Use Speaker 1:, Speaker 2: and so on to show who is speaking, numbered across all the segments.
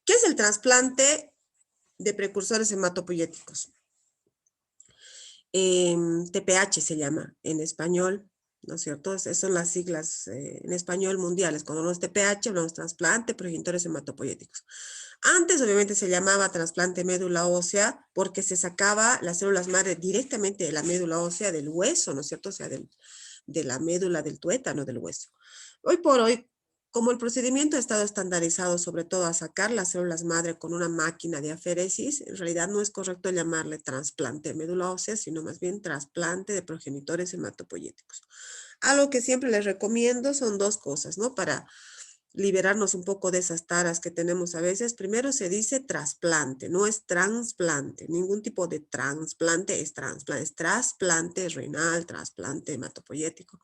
Speaker 1: ¿Qué es el trasplante de precursores hematopoyéticos? TPH se llama en español, ¿no es cierto? Esas son las siglas en español mundiales. Cuando hablamos de TPH, hablamos de trasplante de progenitores hematopoyéticos. Antes, obviamente, se llamaba trasplante médula ósea porque se sacaba las células madre directamente de la médula ósea del hueso, ¿no es cierto? O sea, de la médula del tuétano del hueso. Hoy por hoy, como el procedimiento ha estado estandarizado, sobre todo a sacar las células madre con una máquina de aféresis, en realidad no es correcto llamarle trasplante de médula ósea, sino más bien trasplante de progenitores hematopoyéticos. Algo que siempre les recomiendo son dos cosas, ¿no? Para liberarnos un poco de esas taras que tenemos a veces. Primero se dice trasplante, no es trasplante. Ningún tipo de trasplante es trasplante. Es trasplante renal, trasplante hematopoyético.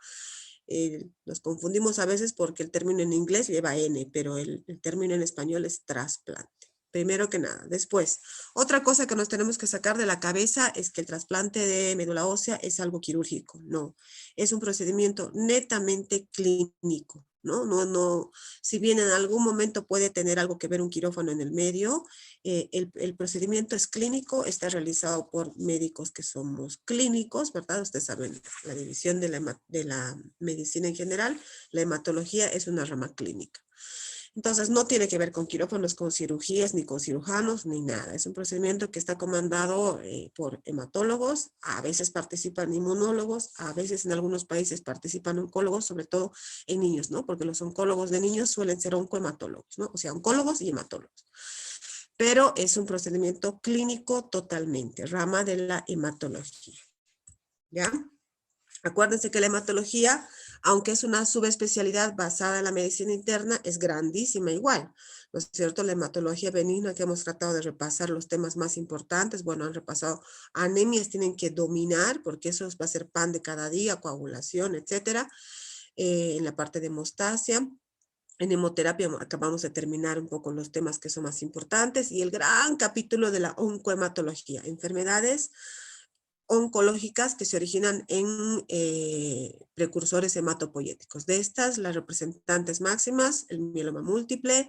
Speaker 1: Nos confundimos a veces porque el término en inglés lleva N, pero el término en español es trasplante. Primero que nada. Después, otra cosa que nos tenemos que sacar de la cabeza es que el trasplante de médula ósea es algo quirúrgico. No, es un procedimiento netamente clínico. No, si bien en algún momento puede tener algo que ver un quirófano en el medio, el procedimiento es clínico, está realizado por médicos que somos clínicos, ¿verdad? Ustedes saben, la división de la medicina en general, la hematología es una rama clínica. Entonces, no tiene que ver con quirófanos, con cirugías, ni con cirujanos, ni nada. Es un procedimiento que está comandado por hematólogos, a veces participan inmunólogos, a veces en algunos países participan oncólogos, sobre todo en niños, ¿no? Porque los oncólogos de niños suelen ser oncohematólogos, ¿no? O sea, oncólogos y hematólogos. Pero es un procedimiento clínico totalmente, rama de la hematología, ¿ya? Acuérdense que la hematología, aunque es una subespecialidad basada en la medicina interna, es grandísima igual, ¿no es cierto? La hematología benigna, que hemos tratado de repasar los temas más importantes, bueno, han repasado anemias, tienen que dominar, porque eso va a ser pan de cada día, coagulación, etcétera, en la parte de hemostasia. En hemoterapia acabamos de terminar un poco los temas que son más importantes y el gran capítulo de la oncohematología, enfermedades oncológicas que se originan en precursores hematopoyéticos. De estas, las representantes máximas, el mieloma múltiple,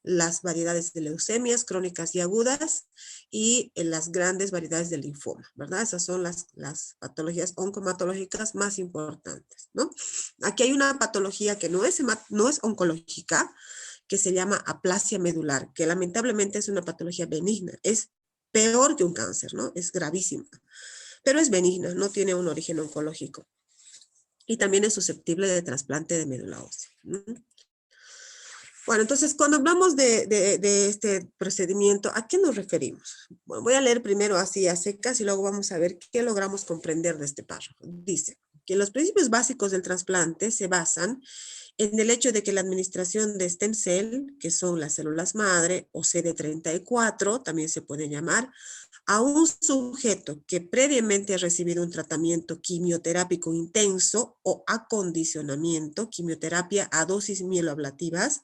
Speaker 1: las variedades de leucemias crónicas y agudas y las grandes variedades de linfoma, ¿verdad? Esas son las patologías oncohematológicas más importantes, ¿no? Aquí hay una patología que no es oncológica, que se llama aplasia medular, que lamentablemente es una patología benigna, es peor que un cáncer, ¿no? Es gravísima, pero es benigna, no tiene un origen oncológico. Y también es susceptible de trasplante de médula ósea. Bueno, entonces, cuando hablamos de este procedimiento, ¿a qué nos referimos? Bueno, voy a leer primero así a secas y luego vamos a ver qué logramos comprender de este párrafo. Dice que los principios básicos del trasplante se basan en el hecho de que la administración de stem cell, que son las células madre o CD34, también se puede llamar, a un sujeto que previamente ha recibido un tratamiento quimioterápico intenso o acondicionamiento, quimioterapia a dosis mieloablativas,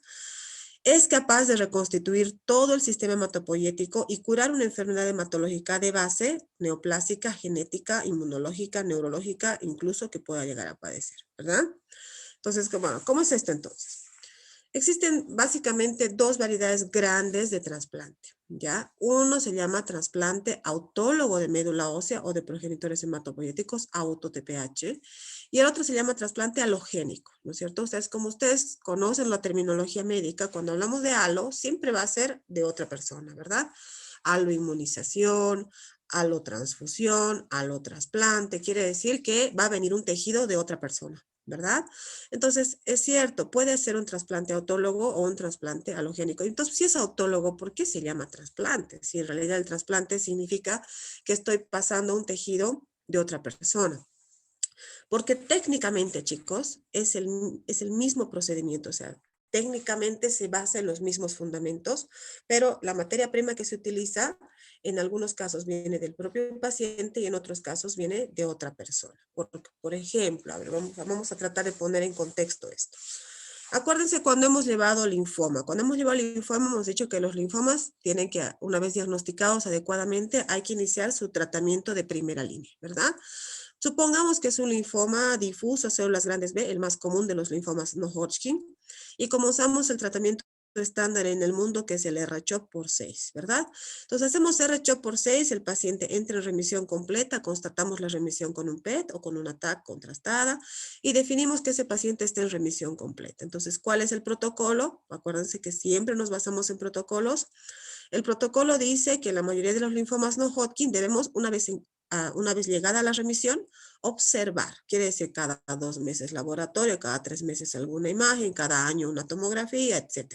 Speaker 1: es capaz de reconstituir todo el sistema hematopoyético y curar una enfermedad hematológica de base, neoplásica, genética, inmunológica, neurológica, incluso que pueda llegar a padecer, ¿verdad? Entonces, bueno, ¿cómo es esto entonces? Existen básicamente dos variedades grandes de trasplante, ¿ya? Uno se llama trasplante autólogo de médula ósea o de progenitores hematopoyéticos, auto-TPH, y el otro se llama trasplante alogénico, ¿no es cierto? Ustedes, como ustedes conocen la terminología médica, cuando hablamos de alo, siempre va a ser de otra persona, ¿verdad? Aloinmunización, alotransfusión, alotrasplante, quiere decir que va a venir un tejido de otra persona, ¿verdad? Entonces, es cierto, puede ser un trasplante autólogo o un trasplante alogénico. Entonces, si es autólogo, ¿por qué se llama trasplante? Si en realidad el trasplante significa que estoy pasando un tejido de otra persona. Porque técnicamente, chicos, es el mismo procedimiento, o sea, técnicamente se basa en los mismos fundamentos, pero la materia prima que se utiliza en algunos casos viene del propio paciente y en otros casos viene de otra persona. Por ejemplo, a ver, vamos a tratar de poner en contexto esto. Acuérdense cuando hemos llevado linfoma. Cuando hemos llevado linfoma hemos dicho que los linfomas tienen que, una vez diagnosticados adecuadamente, hay que iniciar su tratamiento de primera línea, ¿verdad? Supongamos que es un linfoma difuso, células grandes B, el más común de los linfomas no Hodgkin, y comenzamos el tratamiento estándar en el mundo, que es el R-CHOP por 6, ¿verdad? Entonces hacemos R-CHOP por 6, el paciente entra en remisión completa, constatamos la remisión con un PET o con una TAC contrastada y definimos que ese paciente está en remisión completa. Entonces, ¿cuál es el protocolo? Acuérdense que siempre nos basamos en protocolos. El protocolo dice que la mayoría de los linfomas no Hodgkin debemos, una vez llegada a la remisión, observar. Quiere decir cada 2 meses laboratorio, cada 3 meses alguna imagen, cada año una tomografía, etc.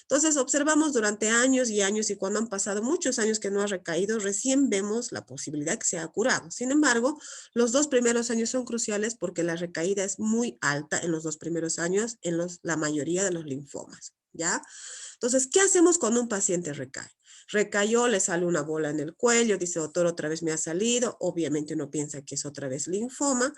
Speaker 1: Entonces observamos durante años y años y cuando han pasado muchos años que no ha recaído, recién vemos la posibilidad que se ha curado. Sin embargo, los 2 primeros años son cruciales porque la recaída es muy alta en los 2 primeros años en la mayoría de los linfomas, ¿ya? Entonces, ¿qué hacemos cuando un paciente recae? Recayó, le sale una bola en el cuello, dice, doctor, otra vez me ha salido. Obviamente uno piensa que es otra vez linfoma.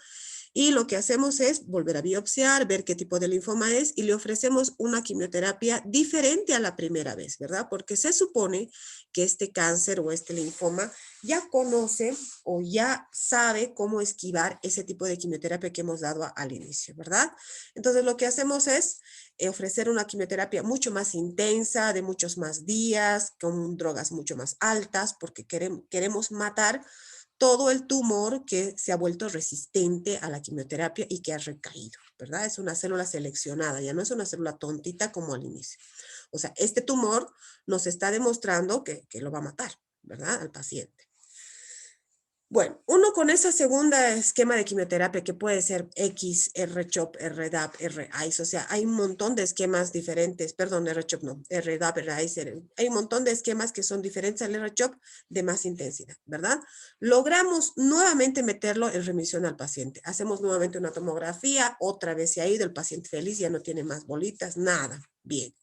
Speaker 1: Y lo que hacemos es volver a biopsiar, ver qué tipo de linfoma es y le ofrecemos una quimioterapia diferente a la primera vez, ¿verdad? Porque se supone que este cáncer o este linfoma ya conoce o ya sabe cómo esquivar ese tipo de quimioterapia que hemos dado al inicio, ¿verdad? Entonces lo que hacemos es ofrecer una quimioterapia mucho más intensa, de muchos más días, con drogas mucho más altas, porque queremos matar todo el tumor que se ha vuelto resistente a la quimioterapia y que ha recaído, ¿verdad? Es una célula seleccionada, ya no es una célula tontita como al inicio. O sea, este tumor nos está demostrando que lo va a matar, ¿verdad? Al paciente. Bueno, uno con esa segunda esquema de quimioterapia que puede ser X, R-CHOP, R-DAP, R-ICE, o sea, hay un montón de esquemas diferentes, perdón, R-CHOP no, R-DAP, R-ICE, hay un montón de esquemas que son diferentes al R-CHOP de más intensidad, ¿verdad? Logramos nuevamente meterlo en remisión al paciente. Hacemos nuevamente una tomografía, otra vez se ha ido, el paciente feliz, ya no tiene más bolitas, nada, bien.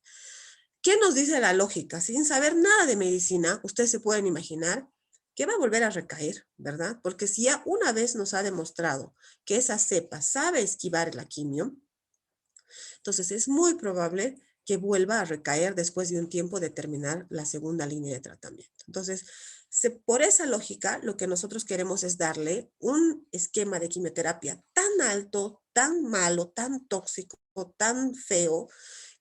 Speaker 1: ¿Qué nos dice la lógica? Sin saber nada de medicina, ustedes se pueden imaginar que va a volver a recaer, ¿verdad? Porque si ya una vez nos ha demostrado que esa cepa sabe esquivar la quimio, entonces es muy probable que vuelva a recaer después de un tiempo de terminar la segunda línea de tratamiento. Entonces, por esa lógica, lo que nosotros queremos es darle un esquema de quimioterapia tan alto, tan malo, tan tóxico, tan feo,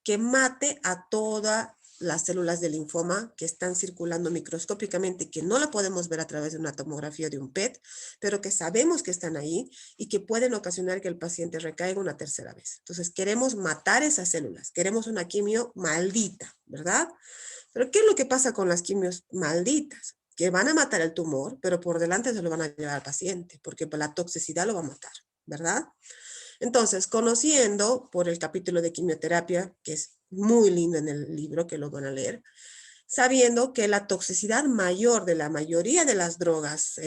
Speaker 1: que mate a todas las células de linfoma que están circulando microscópicamente, que no la podemos ver a través de una tomografía o de un PET, pero que sabemos que están ahí y que pueden ocasionar que el paciente recaiga una tercera vez. Entonces queremos matar esas células, queremos una quimio maldita, ¿verdad? Pero ¿qué es lo que pasa con las quimios malditas? Que van a matar el tumor, pero por delante se lo van a llevar al paciente, porque la toxicidad lo va a matar, ¿verdad? Entonces, conociendo por el capítulo de quimioterapia, que es muy lindo en el libro, que lo van a leer, sabiendo que la toxicidad mayor de la mayoría de las drogas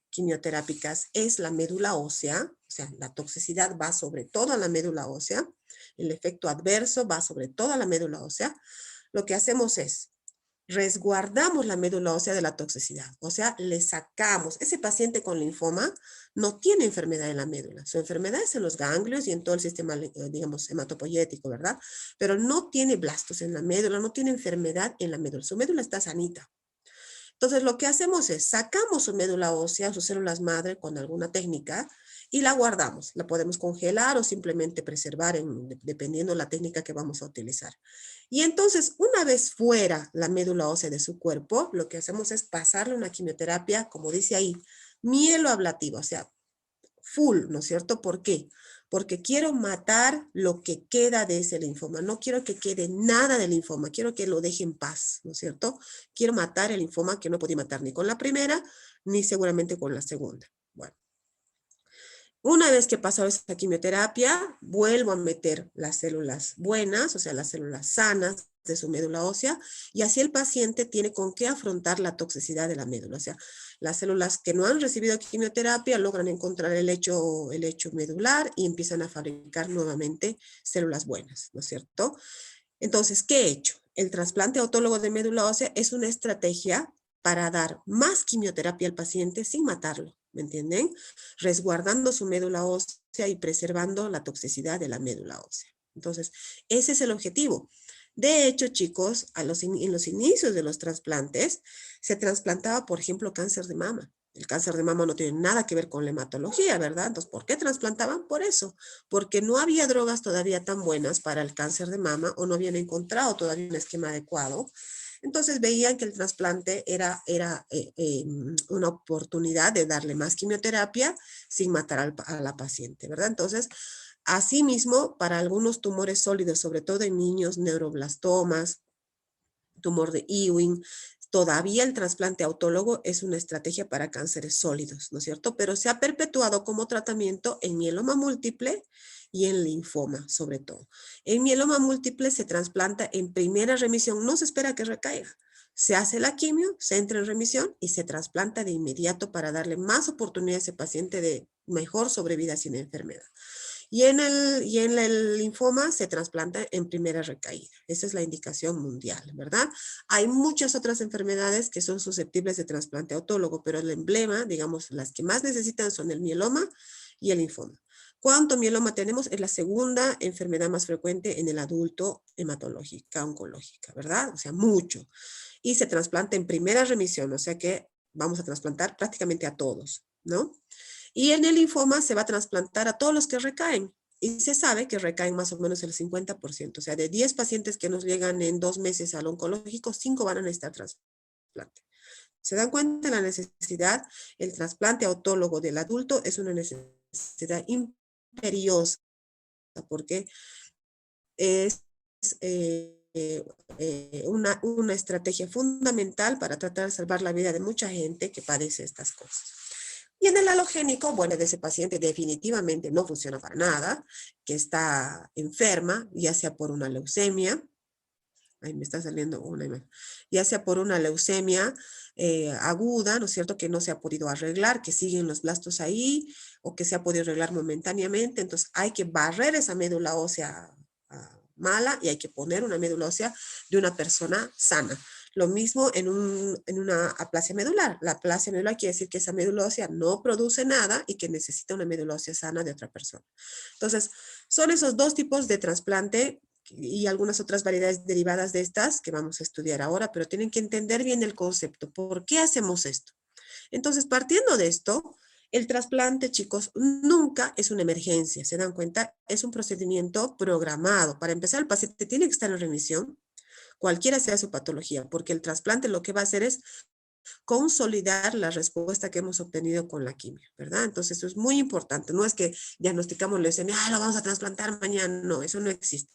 Speaker 1: quimioterápicas es la médula ósea, o sea, la toxicidad va sobre todo a la médula ósea, el efecto adverso va sobre toda la médula ósea, lo que hacemos es resguardamos la médula ósea de la toxicidad, o sea, le sacamos. Ese paciente con linfoma no tiene enfermedad en la médula, su enfermedad es en los ganglios y en todo el sistema, digamos, hematopoyético, ¿verdad? Pero no tiene blastos en la médula, no tiene enfermedad en la médula, su médula está sanita. Entonces, lo que hacemos es sacamos su médula ósea, sus células madre con alguna técnica y la guardamos. La podemos congelar o simplemente preservar dependiendo de la técnica que vamos a utilizar. Y entonces, una vez fuera la médula ósea de su cuerpo, lo que hacemos es pasarle una quimioterapia, como dice ahí, mieloablativa, o sea, full, ¿no es cierto? ¿Por qué? Porque quiero matar lo que queda de ese linfoma. No quiero que quede nada del linfoma. Quiero que lo deje en paz, ¿no es cierto? Quiero matar el linfoma que no podía matar ni con la primera, ni seguramente con la segunda. Bueno. Una vez que pasó esa quimioterapia, vuelvo a meter las células buenas, o sea, las células sanas de su médula ósea, y así el paciente tiene con qué afrontar la toxicidad de la médula. O sea, las células que no han recibido quimioterapia logran encontrar el lecho medular y empiezan a fabricar nuevamente células buenas, ¿no es cierto? Entonces, ¿qué he hecho? El trasplante autólogo de médula ósea es una estrategia para dar más quimioterapia al paciente sin matarlo, ¿me entienden? Resguardando su médula ósea y preservando la toxicidad de la médula ósea. Entonces, ese es el objetivo. De hecho, chicos, en los inicios de los trasplantes, se trasplantaba, por ejemplo, cáncer de mama. El cáncer de mama no tiene nada que ver con la hematología, ¿verdad? Entonces, ¿por qué trasplantaban? Por eso, porque no había drogas todavía tan buenas para el cáncer de mama o no habían encontrado todavía un esquema adecuado. Entonces veían que el trasplante era una oportunidad de darle más quimioterapia sin matar a la paciente, ¿verdad? Entonces, asimismo, para algunos tumores sólidos, sobre todo en niños, neuroblastomas, tumor de Ewing, todavía el trasplante autólogo es una estrategia para cánceres sólidos, ¿no es cierto? Pero se ha perpetuado como tratamiento en mieloma múltiple y en linfoma, sobre todo. En mieloma múltiple se trasplanta en primera remisión, no se espera que recaiga. Se hace la quimio, se entra en remisión y se trasplanta de inmediato para darle más oportunidad a ese paciente de mejor sobrevida sin enfermedad. Y en el linfoma se trasplanta en primera recaída. Esa es la indicación mundial, ¿verdad? Hay muchas otras enfermedades que son susceptibles de trasplante autólogo, pero el emblema, digamos, las que más necesitan son el mieloma y el linfoma. ¿Cuánto mieloma tenemos? Es la segunda enfermedad más frecuente en el adulto hematológica, oncológica, ¿verdad? O sea, mucho. Y se trasplanta en primera remisión, o sea que vamos a trasplantar prácticamente a todos, ¿no? Y en el linfoma se va a trasplantar a todos los que recaen. Y se sabe que recaen más o menos el 50%. O sea, de 10 pacientes que nos llegan en 2 meses al oncológico, 5 van a necesitar trasplante. ¿Se dan cuenta de la necesidad? El trasplante autólogo del adulto es una necesidad imperiosa porque es una estrategia fundamental para tratar de salvar la vida de mucha gente que padece estas cosas. Y en el halogénico, bueno, de ese paciente definitivamente no funciona para nada, que está enferma, ya sea por una leucemia, ahí me está saliendo una imagen, ya sea por una leucemia aguda, ¿no es cierto?, que no se ha podido arreglar, que siguen los blastos ahí, o que se ha podido arreglar momentáneamente, entonces hay que barrer esa médula ósea mala y hay que poner una médula ósea de una persona sana. Lo mismo en una aplasia medular. La aplasia medular quiere decir que esa médula ósea no produce nada y que necesita una médula ósea sana de otra persona. Entonces, son esos dos tipos de trasplante y algunas otras variedades derivadas de estas que vamos a estudiar ahora, pero tienen que entender bien el concepto. ¿Por qué hacemos esto? Entonces, partiendo de esto, el trasplante, chicos, nunca es una emergencia. ¿Se dan cuenta? Es un procedimiento programado. Para empezar, el paciente tiene que estar en remisión, cualquiera sea su patología, porque el trasplante lo que va a hacer es consolidar la respuesta que hemos obtenido con la quimio, ¿verdad? Entonces, eso es muy importante. No es que diagnosticamos leucemia, lo vamos a trasplantar mañana. No, eso no existe.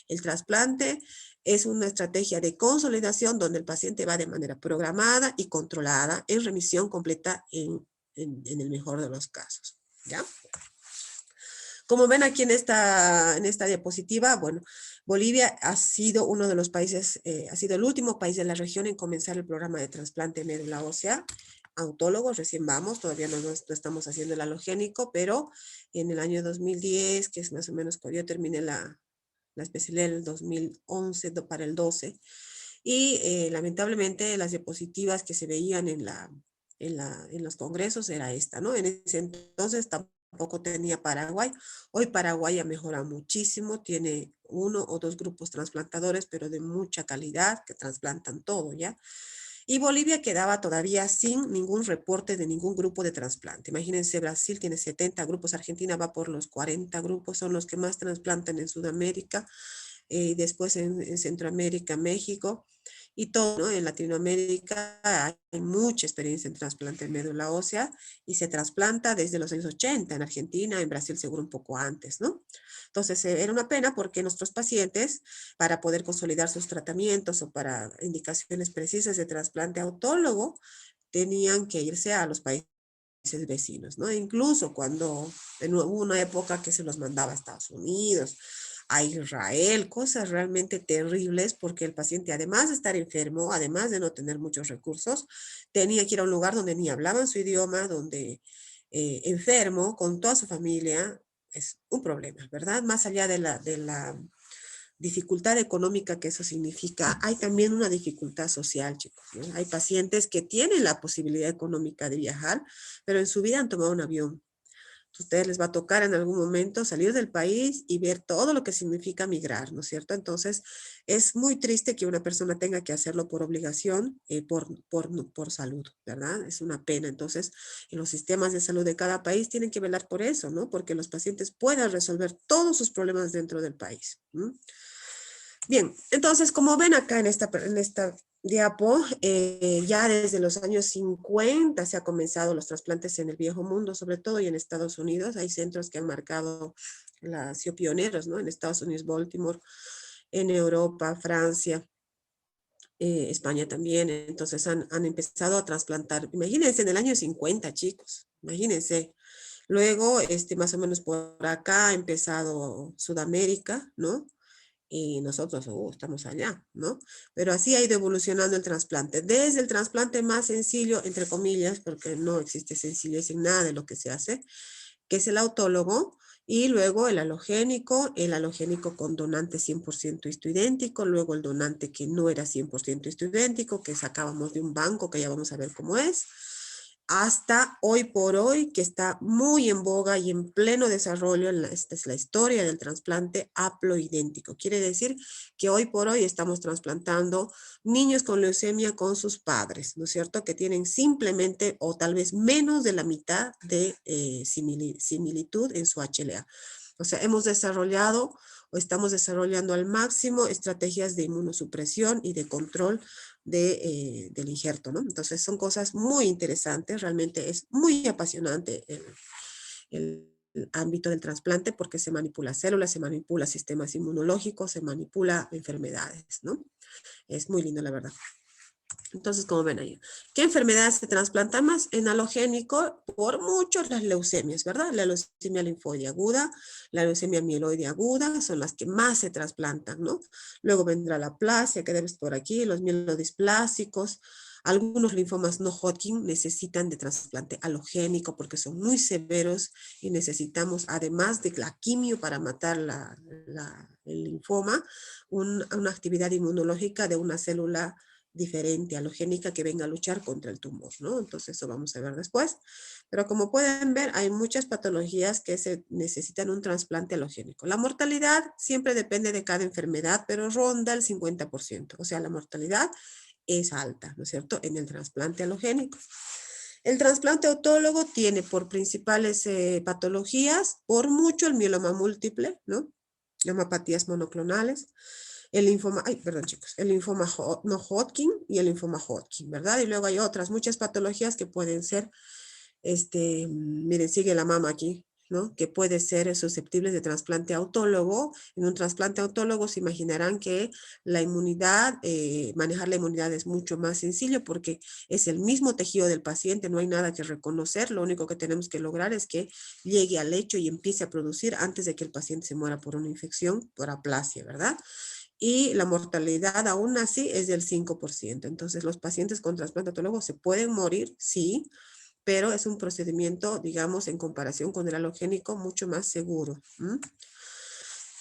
Speaker 1: El trasplante es una estrategia de consolidación donde el paciente va de manera programada y controlada en remisión completa en el mejor de los casos, ¿ya? Como ven aquí en esta diapositiva, bueno, Bolivia ha sido uno de los países, ha sido el último país de la región en comenzar el programa de trasplante de médula ósea. Autólogos, recién vamos, todavía no estamos haciendo el halogénico, pero en el año 2010, que es más o menos cuando yo terminé la especialidad en el 2011 para el 12, y lamentablemente las diapositivas que se veían en los congresos era esta, ¿no? En ese entonces tampoco tenía Paraguay. Hoy Paraguay ha mejorado muchísimo, tiene 1 o 2 grupos trasplantadores, pero de mucha calidad, que trasplantan todo, ¿ya? Y Bolivia quedaba todavía sin ningún reporte de ningún grupo de trasplante. Imagínense, Brasil tiene 70 grupos, Argentina va por los 40 grupos, son los que más trasplantan en Sudamérica, después en Centroamérica, México y todo, ¿no? En Latinoamérica hay mucha experiencia en trasplante de médula ósea y se trasplanta desde los años 80 en Argentina, en Brasil seguro un poco antes, ¿no? Entonces era una pena porque nuestros pacientes, para poder consolidar sus tratamientos o para indicaciones precisas de trasplante autólogo, tenían que irse a los países vecinos, ¿no? Incluso cuando hubo una época que se los mandaba a Estados Unidos, a Israel, cosas realmente terribles porque el paciente, además de estar enfermo, además de no tener muchos recursos, tenía que ir a un lugar donde ni hablaban su idioma, donde enfermo, con toda su familia, es un problema, ¿verdad? Más allá de la dificultad económica que eso significa, hay también una dificultad social, chicos, ¿no? Hay pacientes que tienen la posibilidad económica de viajar, pero en su vida han tomado un avión. ustedes les va a tocar en algún momento salir del país y ver todo lo que significa migrar, ¿no es cierto? Entonces, es muy triste que una persona tenga que hacerlo por obligación, por salud, ¿verdad? Es una pena. Entonces, en los sistemas de salud de cada país tienen que velar por eso, ¿no? Porque los pacientes puedan resolver todos sus problemas dentro del país. Bien, entonces, como ven acá en esta diapo, ya desde los años 50 se ha comenzado los trasplantes en el viejo mundo, sobre todo y en Estados Unidos. Hay centros que han marcado, sido pioneros, ¿no? En Estados Unidos, Baltimore, en Europa, Francia, España también. Entonces han empezado a trasplantar. Imagínense en el año 50, chicos, imagínense. Luego, más o menos por acá ha empezado Sudamérica, ¿no? Y nosotros estamos allá, ¿no? Pero así ha ido evolucionando el trasplante. Desde el trasplante más sencillo, entre comillas, porque no existe sencillez en nada de lo que se hace, que es el autólogo, y luego el halogénico con donante 100% histoidéntico, luego el donante que no era 100% histoidéntico, que sacábamos de un banco, que ya vamos a ver cómo es, hasta hoy por hoy, que está muy en boga y en pleno desarrollo, esta es la historia del trasplante haploidéntico. Quiere decir que hoy por hoy estamos trasplantando niños con leucemia con sus padres, ¿no es cierto? Que tienen simplemente o tal vez menos de la mitad de similitud en su HLA. O sea, hemos desarrollado o estamos desarrollando al máximo estrategias de inmunosupresión y de control del injerto, ¿no? Entonces son cosas muy interesantes, realmente es muy apasionante el ámbito del trasplante porque se manipula células, se manipula sistemas inmunológicos, se manipula enfermedades, ¿no? Es muy lindo, la verdad. Entonces, como ven ahí, ¿qué enfermedades se trasplantan más? En halogénico, por mucho las leucemias, ¿verdad? La leucemia linfoide aguda, la leucemia mieloide aguda, son las que más se trasplantan, ¿no? Luego vendrá la aplasia, que debes por aquí, los mielodisplásicos, algunos linfomas no Hodgkin necesitan de trasplante halogénico porque son muy severos y necesitamos, además de la quimio para matar el linfoma, una actividad inmunológica de una célula diferente, halogénica, que venga a luchar contra el tumor, ¿no? Entonces eso vamos a ver después. Pero como pueden ver, hay muchas patologías que se necesitan un trasplante halogénico. La mortalidad siempre depende de cada enfermedad, pero ronda el 50%. O sea, la mortalidad es alta, ¿no es cierto?, en el trasplante halogénico. El trasplante autólogo tiene por principales patologías, por mucho el mieloma múltiple, ¿no? Hemopatías monoclonales, el linfoma, perdón chicos, el linfoma no Hodgkin y el linfoma Hodgkin, ¿verdad? Y luego hay otras, muchas patologías que pueden ser, miren, sigue la mama aquí, ¿no? Que puede ser susceptibles de trasplante autólogo. En un trasplante autólogo se imaginarán que la inmunidad, manejar la inmunidad es mucho más sencillo porque es el mismo tejido del paciente, no hay nada que reconocer, lo único que tenemos que lograr es que llegue al lecho y empiece a producir antes de que el paciente se muera por una infección, por aplasia, ¿verdad? Y la mortalidad aún así es del 5%. Entonces, los pacientes con trasplante autólogo se pueden morir, sí, pero es un procedimiento, digamos, en comparación con el halogénico, mucho más seguro.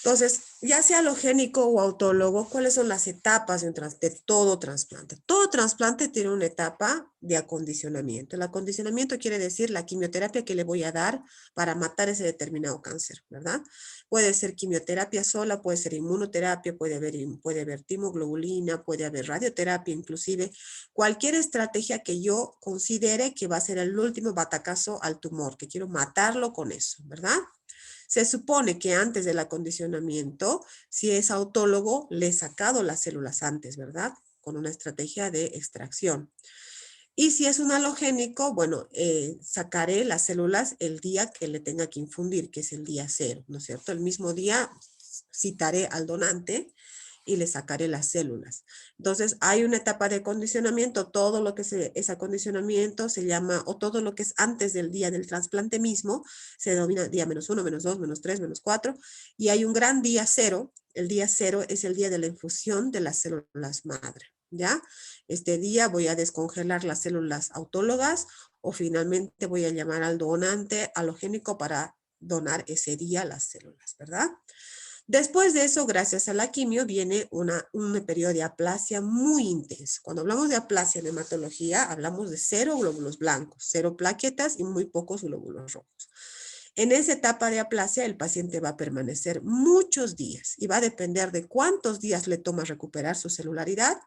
Speaker 1: Entonces, ya sea halogénico o autólogo, ¿cuáles son las etapas de todo trasplante? Todo trasplante tiene una etapa de acondicionamiento. El acondicionamiento quiere decir la quimioterapia que le voy a dar para matar ese determinado cáncer, ¿verdad? Puede ser quimioterapia sola, puede ser inmunoterapia, puede haber timoglobulina, puede haber radioterapia, inclusive cualquier estrategia que yo considere que va a ser el último batacazo al tumor, que quiero matarlo con eso, ¿verdad? Se supone que antes del acondicionamiento, si es autólogo, le he sacado las células antes, ¿verdad? Con una estrategia de extracción. Y si es un halogénico, bueno, sacaré las células el día que le tenga que infundir, que es el día 0, ¿no es cierto? El mismo día citaré al donante y le sacaré las células. Entonces, hay una etapa de acondicionamiento, todo lo que es acondicionamiento se llama, o todo lo que es antes del día del trasplante mismo, se denomina día -1, -2, -3, -4, y hay un gran día 0. El día 0 es el día de la infusión de las células madre, ¿ya? Este día voy a descongelar las células autólogas o finalmente voy a llamar al donante halogénico para donar ese día las células, ¿verdad? Después de eso, gracias a la quimio, viene un periodo de aplasia muy intenso. Cuando hablamos de aplasia en hematología, hablamos de 0 glóbulos blancos, 0 plaquetas y muy pocos glóbulos rojos. En esa etapa de aplasia, el paciente va a permanecer muchos días y va a depender de cuántos días le toma recuperar su celularidad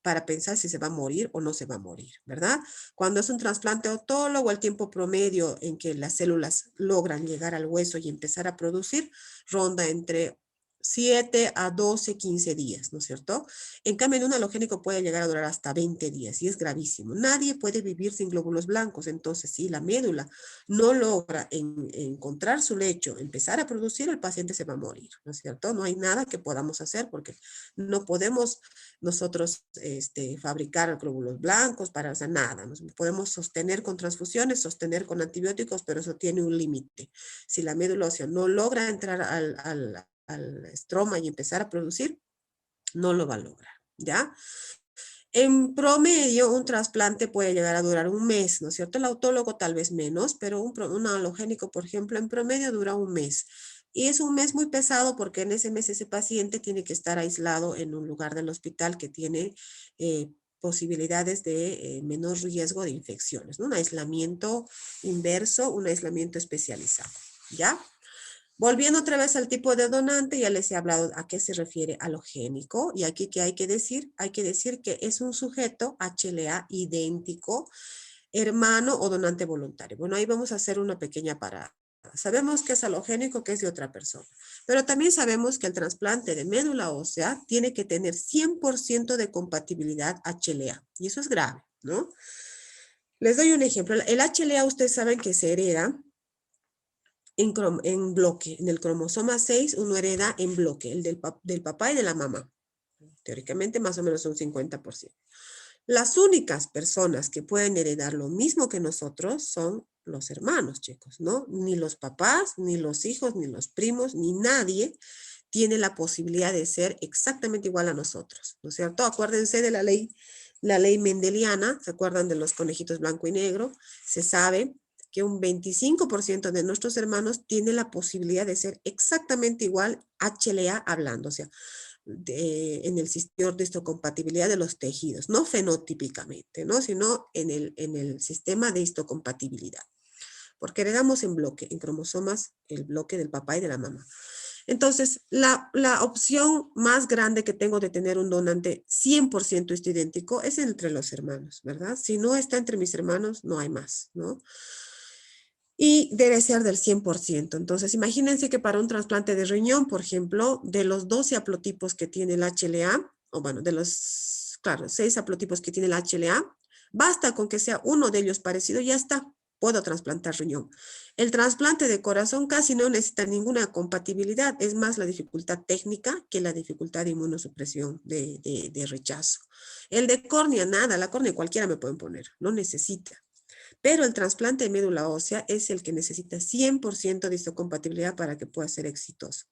Speaker 1: para pensar si se va a morir o no se va a morir, ¿verdad? Cuando es un trasplante autólogo, el tiempo promedio en que las células logran llegar al hueso y empezar a producir ronda entre 7 a 12, 15 días, ¿no es cierto? En cambio, en un halogénico puede llegar a durar hasta 20 días y es gravísimo. Nadie puede vivir sin glóbulos blancos, entonces si la médula no logra encontrar su lecho, empezar a producir, el paciente se va a morir, ¿no es cierto? No hay nada que podamos hacer porque no podemos nosotros fabricar glóbulos blancos para hacer nada. Nos podemos sostener con transfusiones, sostener con antibióticos, pero eso tiene un límite. Si la médula ósea no logra entrar al estroma y empezar a producir, no lo va a lograr, ¿ya? En promedio, un trasplante puede llegar a durar un mes, ¿no es cierto? El autólogo tal vez menos, pero un halogénico, por ejemplo, en promedio dura un mes. Y es un mes muy pesado porque en ese mes ese paciente tiene que estar aislado en un lugar del hospital que tiene posibilidades de menor riesgo de infecciones, ¿no? Un aislamiento inverso, un aislamiento especializado, ¿ya? Volviendo otra vez al tipo de donante, ya les he hablado a qué se refiere halogénico. Y aquí, ¿qué hay que decir? Hay que decir que es un sujeto HLA idéntico, hermano o donante voluntario. Bueno, ahí vamos a hacer una pequeña parada. Sabemos que es halogénico, que es de otra persona. Pero también sabemos que el trasplante de médula ósea tiene que tener 100% de compatibilidad HLA. Y eso es grave, ¿no? Les doy un ejemplo. El HLA, ustedes saben que se hereda en bloque. En el cromosoma 6 uno hereda en bloque, el del papá y de la mamá. Teóricamente más o menos un 50%. Las únicas personas que pueden heredar lo mismo que nosotros son los hermanos, chicos, ¿no? Ni los papás, ni los hijos, ni los primos, ni nadie tiene la posibilidad de ser exactamente igual a nosotros, ¿no es cierto? Acuérdense de la ley mendeliana, ¿se acuerdan de los conejitos blanco y negro? Se sabe que un 25% de nuestros hermanos tiene la posibilidad de ser exactamente igual HLA hablando, o sea, en el sistema de histocompatibilidad de los tejidos, no fenotípicamente, ¿no? Sino en el sistema de histocompatibilidad. Porque heredamos en bloque, en cromosomas, el bloque del papá y de la mamá. Entonces, la opción más grande que tengo de tener un donante 100% idéntico es entre los hermanos, ¿verdad? Si no está entre mis hermanos, no hay más, ¿no? Y debe ser del 100%. Entonces, imagínense que para un trasplante de riñón, por ejemplo, de los 12 haplotipos que tiene el HLA, o bueno, de los, claro, 6 haplotipos que tiene el HLA, basta con que sea uno de ellos parecido, ya está, puedo trasplantar riñón. El trasplante de corazón casi no necesita ninguna compatibilidad, es más la dificultad técnica que la dificultad de inmunosupresión de rechazo. El de córnea, nada, la córnea cualquiera me pueden poner, no necesita. Pero el trasplante de médula ósea es el que necesita 100% de histocompatibilidad para que pueda ser exitoso.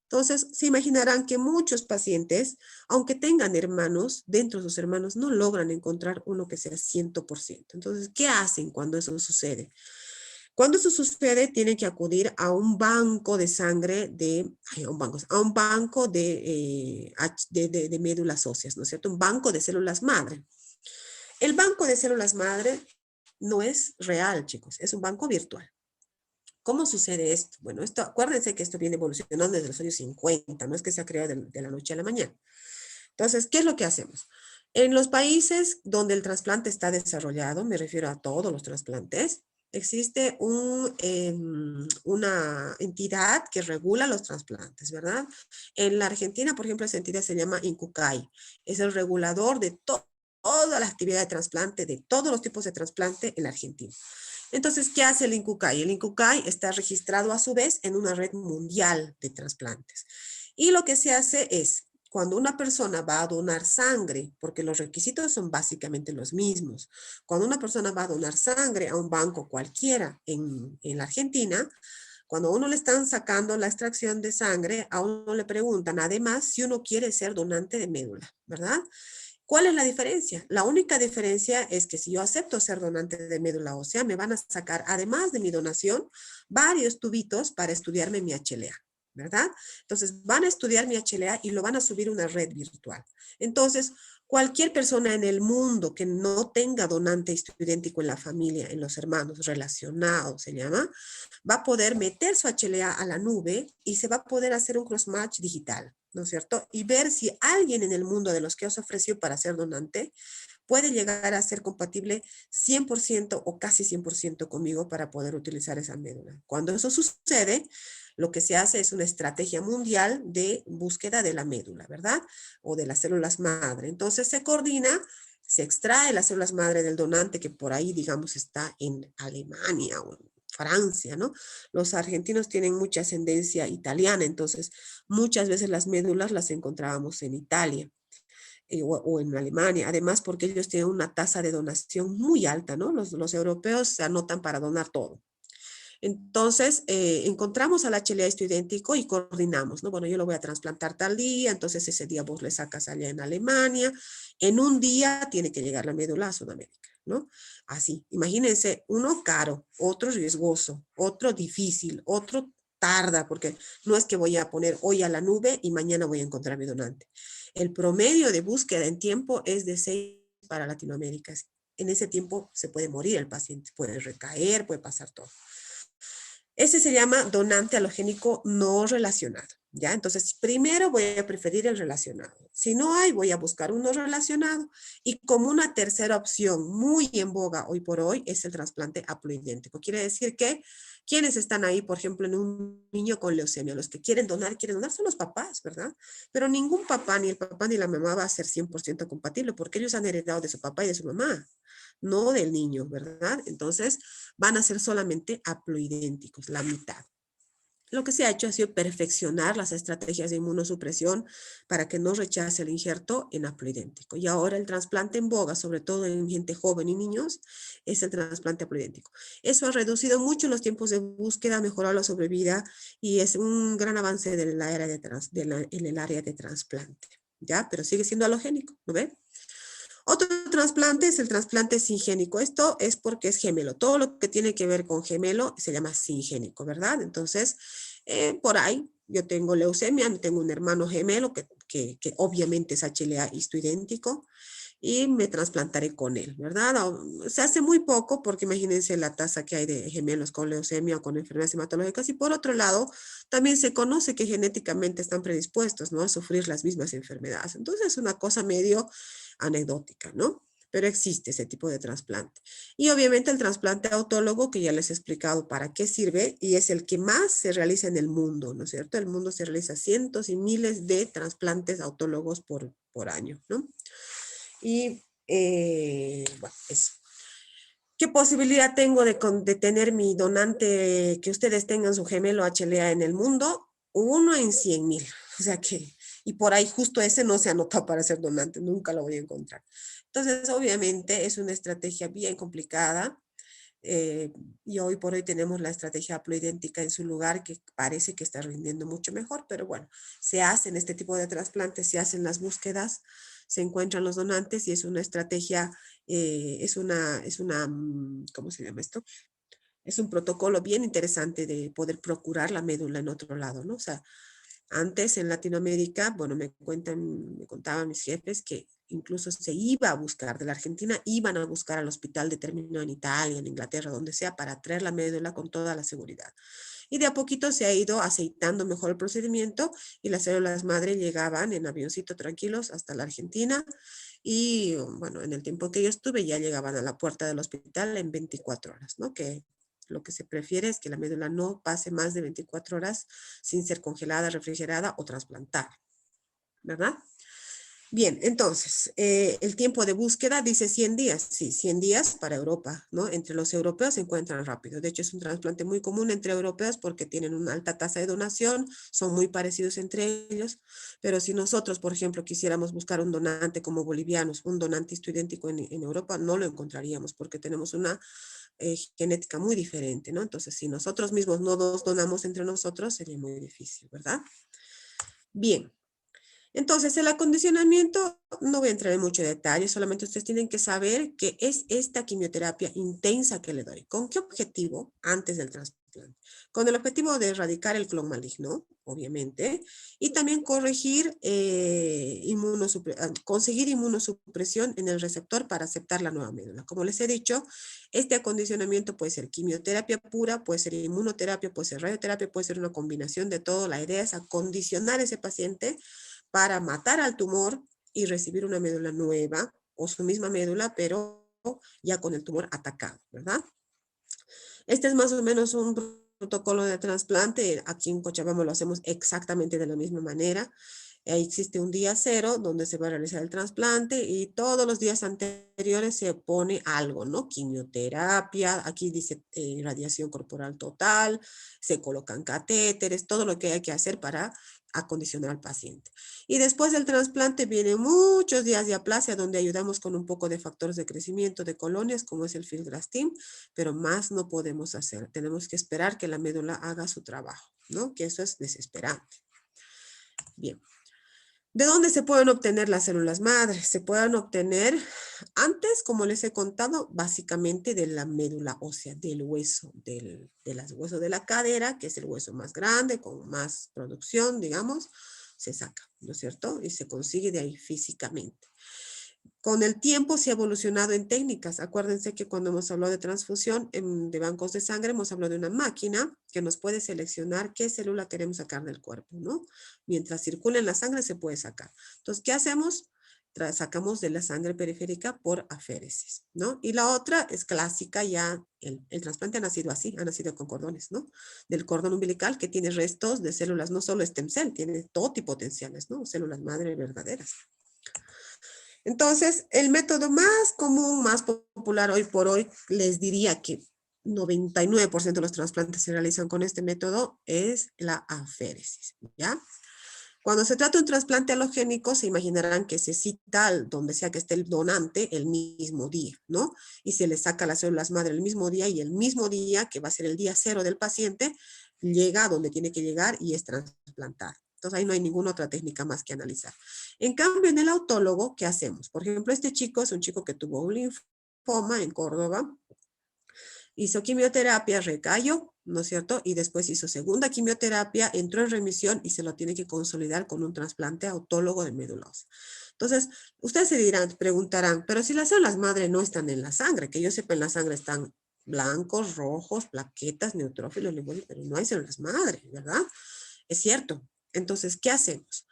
Speaker 1: Entonces, se imaginarán que muchos pacientes, aunque tengan hermanos, dentro de sus hermanos no logran encontrar uno que sea 100%. Entonces, ¿qué hacen cuando eso sucede? Cuando eso sucede, tienen que acudir a un banco de sangre a un banco de médulas óseas, ¿no es cierto? Un banco de células madre. El banco de células madre no es real, chicos, es un banco virtual. ¿Cómo sucede esto? Bueno, acuérdense que esto viene evolucionando desde los años 50, no es que se ha creado de la noche a la mañana. Entonces, ¿qué es lo que hacemos? En los países donde el trasplante está desarrollado, me refiero a todos los trasplantes, existe una entidad que regula los trasplantes, ¿verdad? En la Argentina, por ejemplo, esa entidad se llama INCUCAI. Es el regulador de toda la actividad de trasplante, de todos los tipos de trasplante en la Argentina. Entonces, ¿qué hace el INCUCAI? El INCUCAI está registrado a su vez en una red mundial de trasplantes. Y lo que se hace es, cuando una persona va a donar sangre, porque los requisitos son básicamente los mismos, cuando una persona va a donar sangre a un banco cualquiera en la Argentina, cuando a uno le están sacando la extracción de sangre, a uno le preguntan además si uno quiere ser donante de médula, ¿verdad? ¿Cuál es la diferencia? La única diferencia es que si yo acepto ser donante de médula ósea, me van a sacar, además de mi donación, varios tubitos para estudiarme mi HLA, ¿verdad? Entonces, van a estudiar mi HLA y lo van a subir a una red virtual. Entonces, Cualquier persona en el mundo que no tenga donante idéntico en la familia, en los hermanos relacionados, se llama, va a poder meter su HLA a la nube y se va a poder hacer un cross-match digital, ¿no es cierto? Y ver si alguien en el mundo de los que os ofreció para ser donante puede llegar a ser compatible 100% o casi 100% conmigo para poder utilizar esa médula. Cuando eso sucede, lo que se hace es una estrategia mundial de búsqueda de la médula, ¿verdad? O de las células madre. Entonces se coordina, se extrae las células madre del donante que por ahí, digamos, está en Alemania o en Francia, ¿no? Los argentinos tienen mucha ascendencia italiana, entonces muchas veces las médulas las encontrábamos en Italia o en Alemania, además porque ellos tienen una tasa de donación muy alta, ¿no? Los europeos se anotan para donar todo. Entonces, encontramos al HLA idéntico y coordinamos, ¿no? Bueno, yo lo voy a trasplantar tal día, entonces ese día vos le sacas allá en Alemania, en un día tiene que llegar la médula a Sudamérica, ¿no? Así, imagínense, uno caro, otro riesgoso, otro difícil, otro tarda, porque no es que voy a poner hoy a la nube y mañana voy a encontrar mi donante. El promedio de búsqueda en tiempo es de 6 para Latinoamérica. En ese tiempo se puede morir el paciente, puede recaer, puede pasar todo. Ese se llama donante halogénico no relacionado, ¿ya? Entonces, primero voy a preferir el relacionado. Si no hay, voy a buscar uno relacionado. Y como una tercera opción muy en boga hoy por hoy es el trasplante haploidéntico. Quiere decir que quienes están ahí, por ejemplo, en un niño con leucemia, los que quieren donar son los papás, ¿verdad? Pero ningún papá, ni el papá ni la mamá va a ser 100% compatible porque ellos han heredado de su papá y de su mamá, no del niño, ¿verdad? Entonces, van a ser solamente haploidénticos, la mitad. Lo que se ha hecho ha sido perfeccionar las estrategias de inmunosupresión para que no rechace el injerto en haploidéntico. Y ahora el trasplante en boga, sobre todo en gente joven y niños, es el trasplante haploidéntico. Eso ha reducido mucho los tiempos de búsqueda, ha mejorado la sobrevida y es un gran avance en el área de trasplante. ¿Ya? Pero sigue siendo halogénico, ¿no ve? Otro trasplante es el trasplante singénico. Esto es porque es gemelo. Todo lo que tiene que ver con gemelo se llama singénico, ¿verdad? Entonces, por ahí yo tengo leucemia, tengo un hermano gemelo que obviamente es HLA histoidéntico y me trasplantaré con él, ¿verdad? Se hace muy poco porque imagínense la tasa que hay de gemelos con leucemia o con enfermedades hematológicas y por otro lado, también se conoce que genéticamente están predispuestos, ¿no? A sufrir las mismas enfermedades. Entonces es una cosa medio anecdótica, ¿no? Pero existe ese tipo de trasplante. Y obviamente el trasplante autólogo, que ya les he explicado para qué sirve, y es el que más se realiza en el mundo, ¿no es cierto? El mundo se realiza cientos y miles de trasplantes autólogos por año, ¿no? Y bueno, eso. ¿Qué posibilidad tengo de tener mi donante, que ustedes tengan su gemelo HLA en el mundo? 1 en 100,000. O sea que, y por ahí justo ese no se anotó para ser donante, nunca lo voy a encontrar. Entonces, obviamente, es una estrategia bien complicada. Y hoy por hoy tenemos la estrategia haploidéntica en su lugar que parece que está rindiendo mucho mejor, pero bueno, se hacen este tipo de trasplantes, se hacen las búsquedas, se encuentran los donantes y es una estrategia, ¿cómo se llama esto? Es un protocolo bien interesante de poder procurar la médula en otro lado, ¿no? O sea, antes en Latinoamérica, bueno, me contaban mis jefes que incluso se iba a buscar de la Argentina, iban a buscar al hospital determinado en Italia, en Inglaterra, donde sea, para traer la médula con toda la seguridad. Y de a poquito se ha ido aceitando mejor el procedimiento y las células madre llegaban en avioncito tranquilos hasta la Argentina y bueno, en el tiempo que yo estuve ya llegaban a la puerta del hospital en 24 horas, ¿no? Que lo que se prefiere es que la médula no pase más de 24 horas sin ser congelada, refrigerada o trasplantada, ¿verdad? Bien, entonces, el tiempo de búsqueda dice 100 días. Sí, 100 días para Europa, ¿no? Entre los europeos se encuentran rápido. De hecho, es un trasplante muy común entre europeos porque tienen una alta tasa de donación, son muy parecidos entre ellos. Pero si nosotros, por ejemplo, quisiéramos buscar un donante como bolivianos, un donante idéntico en Europa, no lo encontraríamos porque tenemos una genética muy diferente, ¿no? Entonces, si nosotros mismos no nos donamos entre nosotros, sería muy difícil, ¿verdad? Bien. Entonces, el acondicionamiento, no voy a entrar en mucho detalle, solamente ustedes tienen que saber que es esta quimioterapia intensa que le doy. ¿Con qué objetivo? Antes del trasplante. Con el objetivo de erradicar el clon maligno, obviamente, y también corregir, conseguir inmunosupresión en el receptor para aceptar la nueva médula. Como les he dicho, este acondicionamiento puede ser quimioterapia pura, puede ser inmunoterapia, puede ser radioterapia, puede ser una combinación de todo. La idea es acondicionar a ese paciente para matar al tumor y recibir una médula nueva o su misma médula, pero ya con el tumor atacado, ¿verdad? Este es más o menos un protocolo de trasplante. Aquí en Cochabamba lo hacemos exactamente de la misma manera. Ahí existe un día cero donde se va a realizar el trasplante y todos los días anteriores se pone algo, ¿no? Quimioterapia, aquí dice radiación corporal total, se colocan catéteres, todo lo que hay que hacer para acondicionar al paciente. Y después del trasplante vienen muchos días de aplasia donde ayudamos con un poco de factores de crecimiento de colonias como es el filgrastim, pero más no podemos hacer. Tenemos que esperar que la médula haga su trabajo, ¿no? Que eso es desesperante. Bien. ¿De dónde se pueden obtener las células madres? Se pueden obtener antes, como les he contado, básicamente de la médula ósea, del hueso, del hueso de la cadera, que es el hueso más grande, con más producción, digamos, se saca, ¿no es cierto? Y se consigue de ahí físicamente. Con el tiempo se ha evolucionado en técnicas. Acuérdense que cuando hemos hablado de transfusión de bancos de sangre, hemos hablado de una máquina que nos puede seleccionar qué célula queremos sacar del cuerpo, ¿no? Mientras circula en la sangre se puede sacar. Entonces, ¿qué hacemos? Sacamos de la sangre periférica por aféresis, ¿no? Y la otra es clásica ya, el trasplante ha nacido así, ha nacido con cordones, ¿no? Del cordón umbilical que tiene restos de células, no solo stem cell, tiene todo tipo de potenciales, ¿no? Células madre verdaderas. Entonces, el método más común, más popular hoy por hoy, les diría que 99% de los trasplantes se realizan con este método, es la aféresis, ¿ya? Cuando se trata de un trasplante halogénico, se imaginarán que se cita donde sea que esté el donante el mismo día, ¿no? Y se le saca las células madre el mismo día y el mismo día, que va a ser el día cero del paciente, llega a donde tiene que llegar y es trasplantado. Entonces ahí no hay ninguna otra técnica más que analizar. En cambio, en el autólogo, ¿qué hacemos? Por ejemplo, este chico es un chico que tuvo un linfoma en Córdoba, hizo quimioterapia, recayó, ¿no es cierto? Y después hizo segunda quimioterapia, entró en remisión y se lo tiene que consolidar con un trasplante autólogo de médula ósea. Entonces, ustedes se dirán, preguntarán, pero si las células madre no están en la sangre, que yo sepa en la sangre están blancos, rojos, plaquetas, neutrófilos, linfocitos, pero no hay células madre, ¿verdad? Es cierto. Entonces, ¿qué hacemos?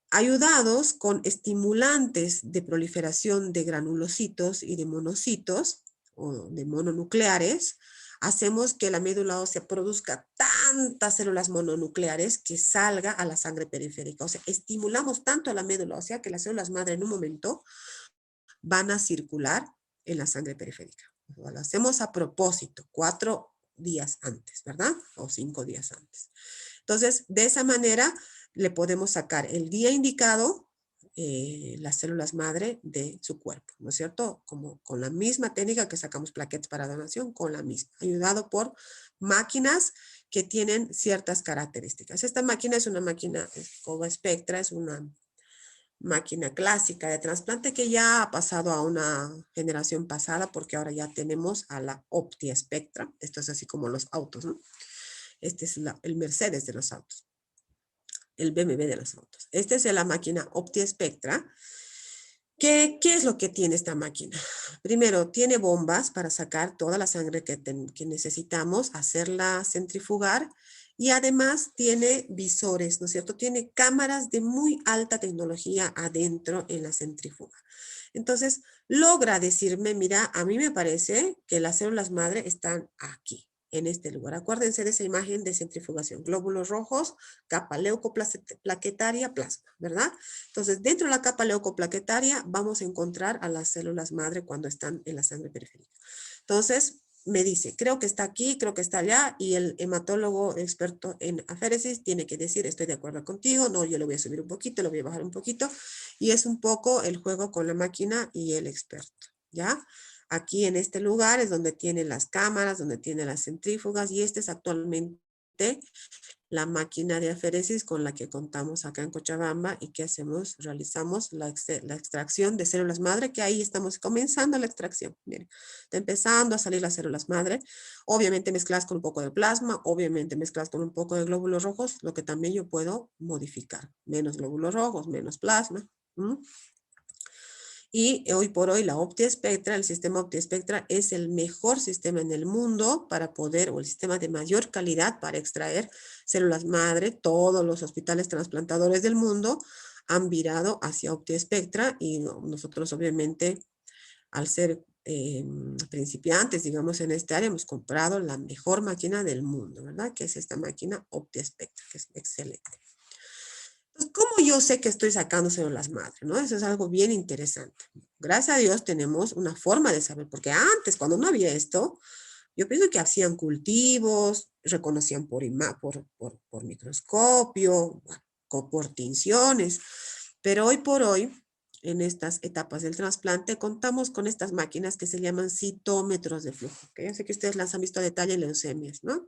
Speaker 1: Ayudados con estimulantes de proliferación de granulocitos y de monocitos o de mononucleares, hacemos que la médula ósea produzca tantas células mononucleares que salga a la sangre periférica. O sea, estimulamos tanto a la médula ósea que las células madre en un momento van a circular en la sangre periférica. Lo hacemos a propósito, 4 días antes, ¿verdad? O 5 días antes. Entonces, de esa manera le podemos sacar el día indicado las células madre de su cuerpo, ¿no es cierto? Como con la misma técnica que sacamos plaquetas para donación, con la misma, ayudado por máquinas que tienen ciertas características. Esta máquina es una máquina Cova Spectra, es una máquina clásica de trasplante que ya ha pasado a una generación pasada porque ahora ya tenemos a la Optia Spectra. Esto es así como los autos, ¿no? Este es el Mercedes de los autos, el BMW de los autos. Esta es la máquina Optia Spectra. ¿Qué es lo que tiene esta máquina? Primero, tiene bombas para sacar toda la sangre que necesitamos, hacerla centrifugar y además tiene visores, ¿no es cierto? Tiene cámaras de muy alta tecnología adentro en la centrífuga. Entonces, logra decirme, mira, a mí me parece que las células madre están aquí, en este lugar. Acuérdense de esa imagen de centrifugación. Glóbulos rojos, capa leucoplaquetaria, plasma, ¿verdad? Entonces, dentro de la capa leucoplaquetaria vamos a encontrar a las células madre cuando están en la sangre periférica. Entonces, me dice, creo que está aquí, creo que está allá, y el hematólogo experto en aféresis tiene que decir, estoy de acuerdo contigo, no, yo lo voy a subir un poquito, lo voy a bajar un poquito, y es un poco el juego con la máquina y el experto, ¿ya? Aquí en este lugar es donde tiene las cámaras, donde tiene las centrífugas, y este es actualmente la máquina de aféresis con la que contamos acá en Cochabamba y que realizamos la extracción de células madre, que ahí estamos comenzando la extracción. Miren, está empezando a salir las células madre, obviamente mezcladas con un poco de plasma, obviamente mezcladas con un poco de glóbulos rojos, lo que también yo puedo modificar, menos glóbulos rojos, menos plasma. ¿Mm? Y hoy por hoy la OptiSpectra, el sistema OptiSpectra es el mejor sistema en el mundo para poder, o el sistema de mayor calidad para extraer células madre. Todos los hospitales trasplantadores del mundo han virado hacia OptiSpectra y nosotros obviamente al ser principiantes, digamos, en este área, hemos comprado la mejor máquina del mundo, ¿verdad? Que es esta máquina OptiSpectra, que es excelente. Entonces, ¿cómo yo sé que estoy sacando células madre? ¿No? Eso es algo bien interesante. Gracias a Dios tenemos una forma de saber, porque antes, cuando no había esto, yo pienso que hacían cultivos, reconocían por microscopio, por tinciones, pero hoy por hoy, en estas etapas del trasplante, contamos con estas máquinas que se llaman citómetros de flujo, que yo sé que ustedes las han visto a detalle en leucemias, ¿no?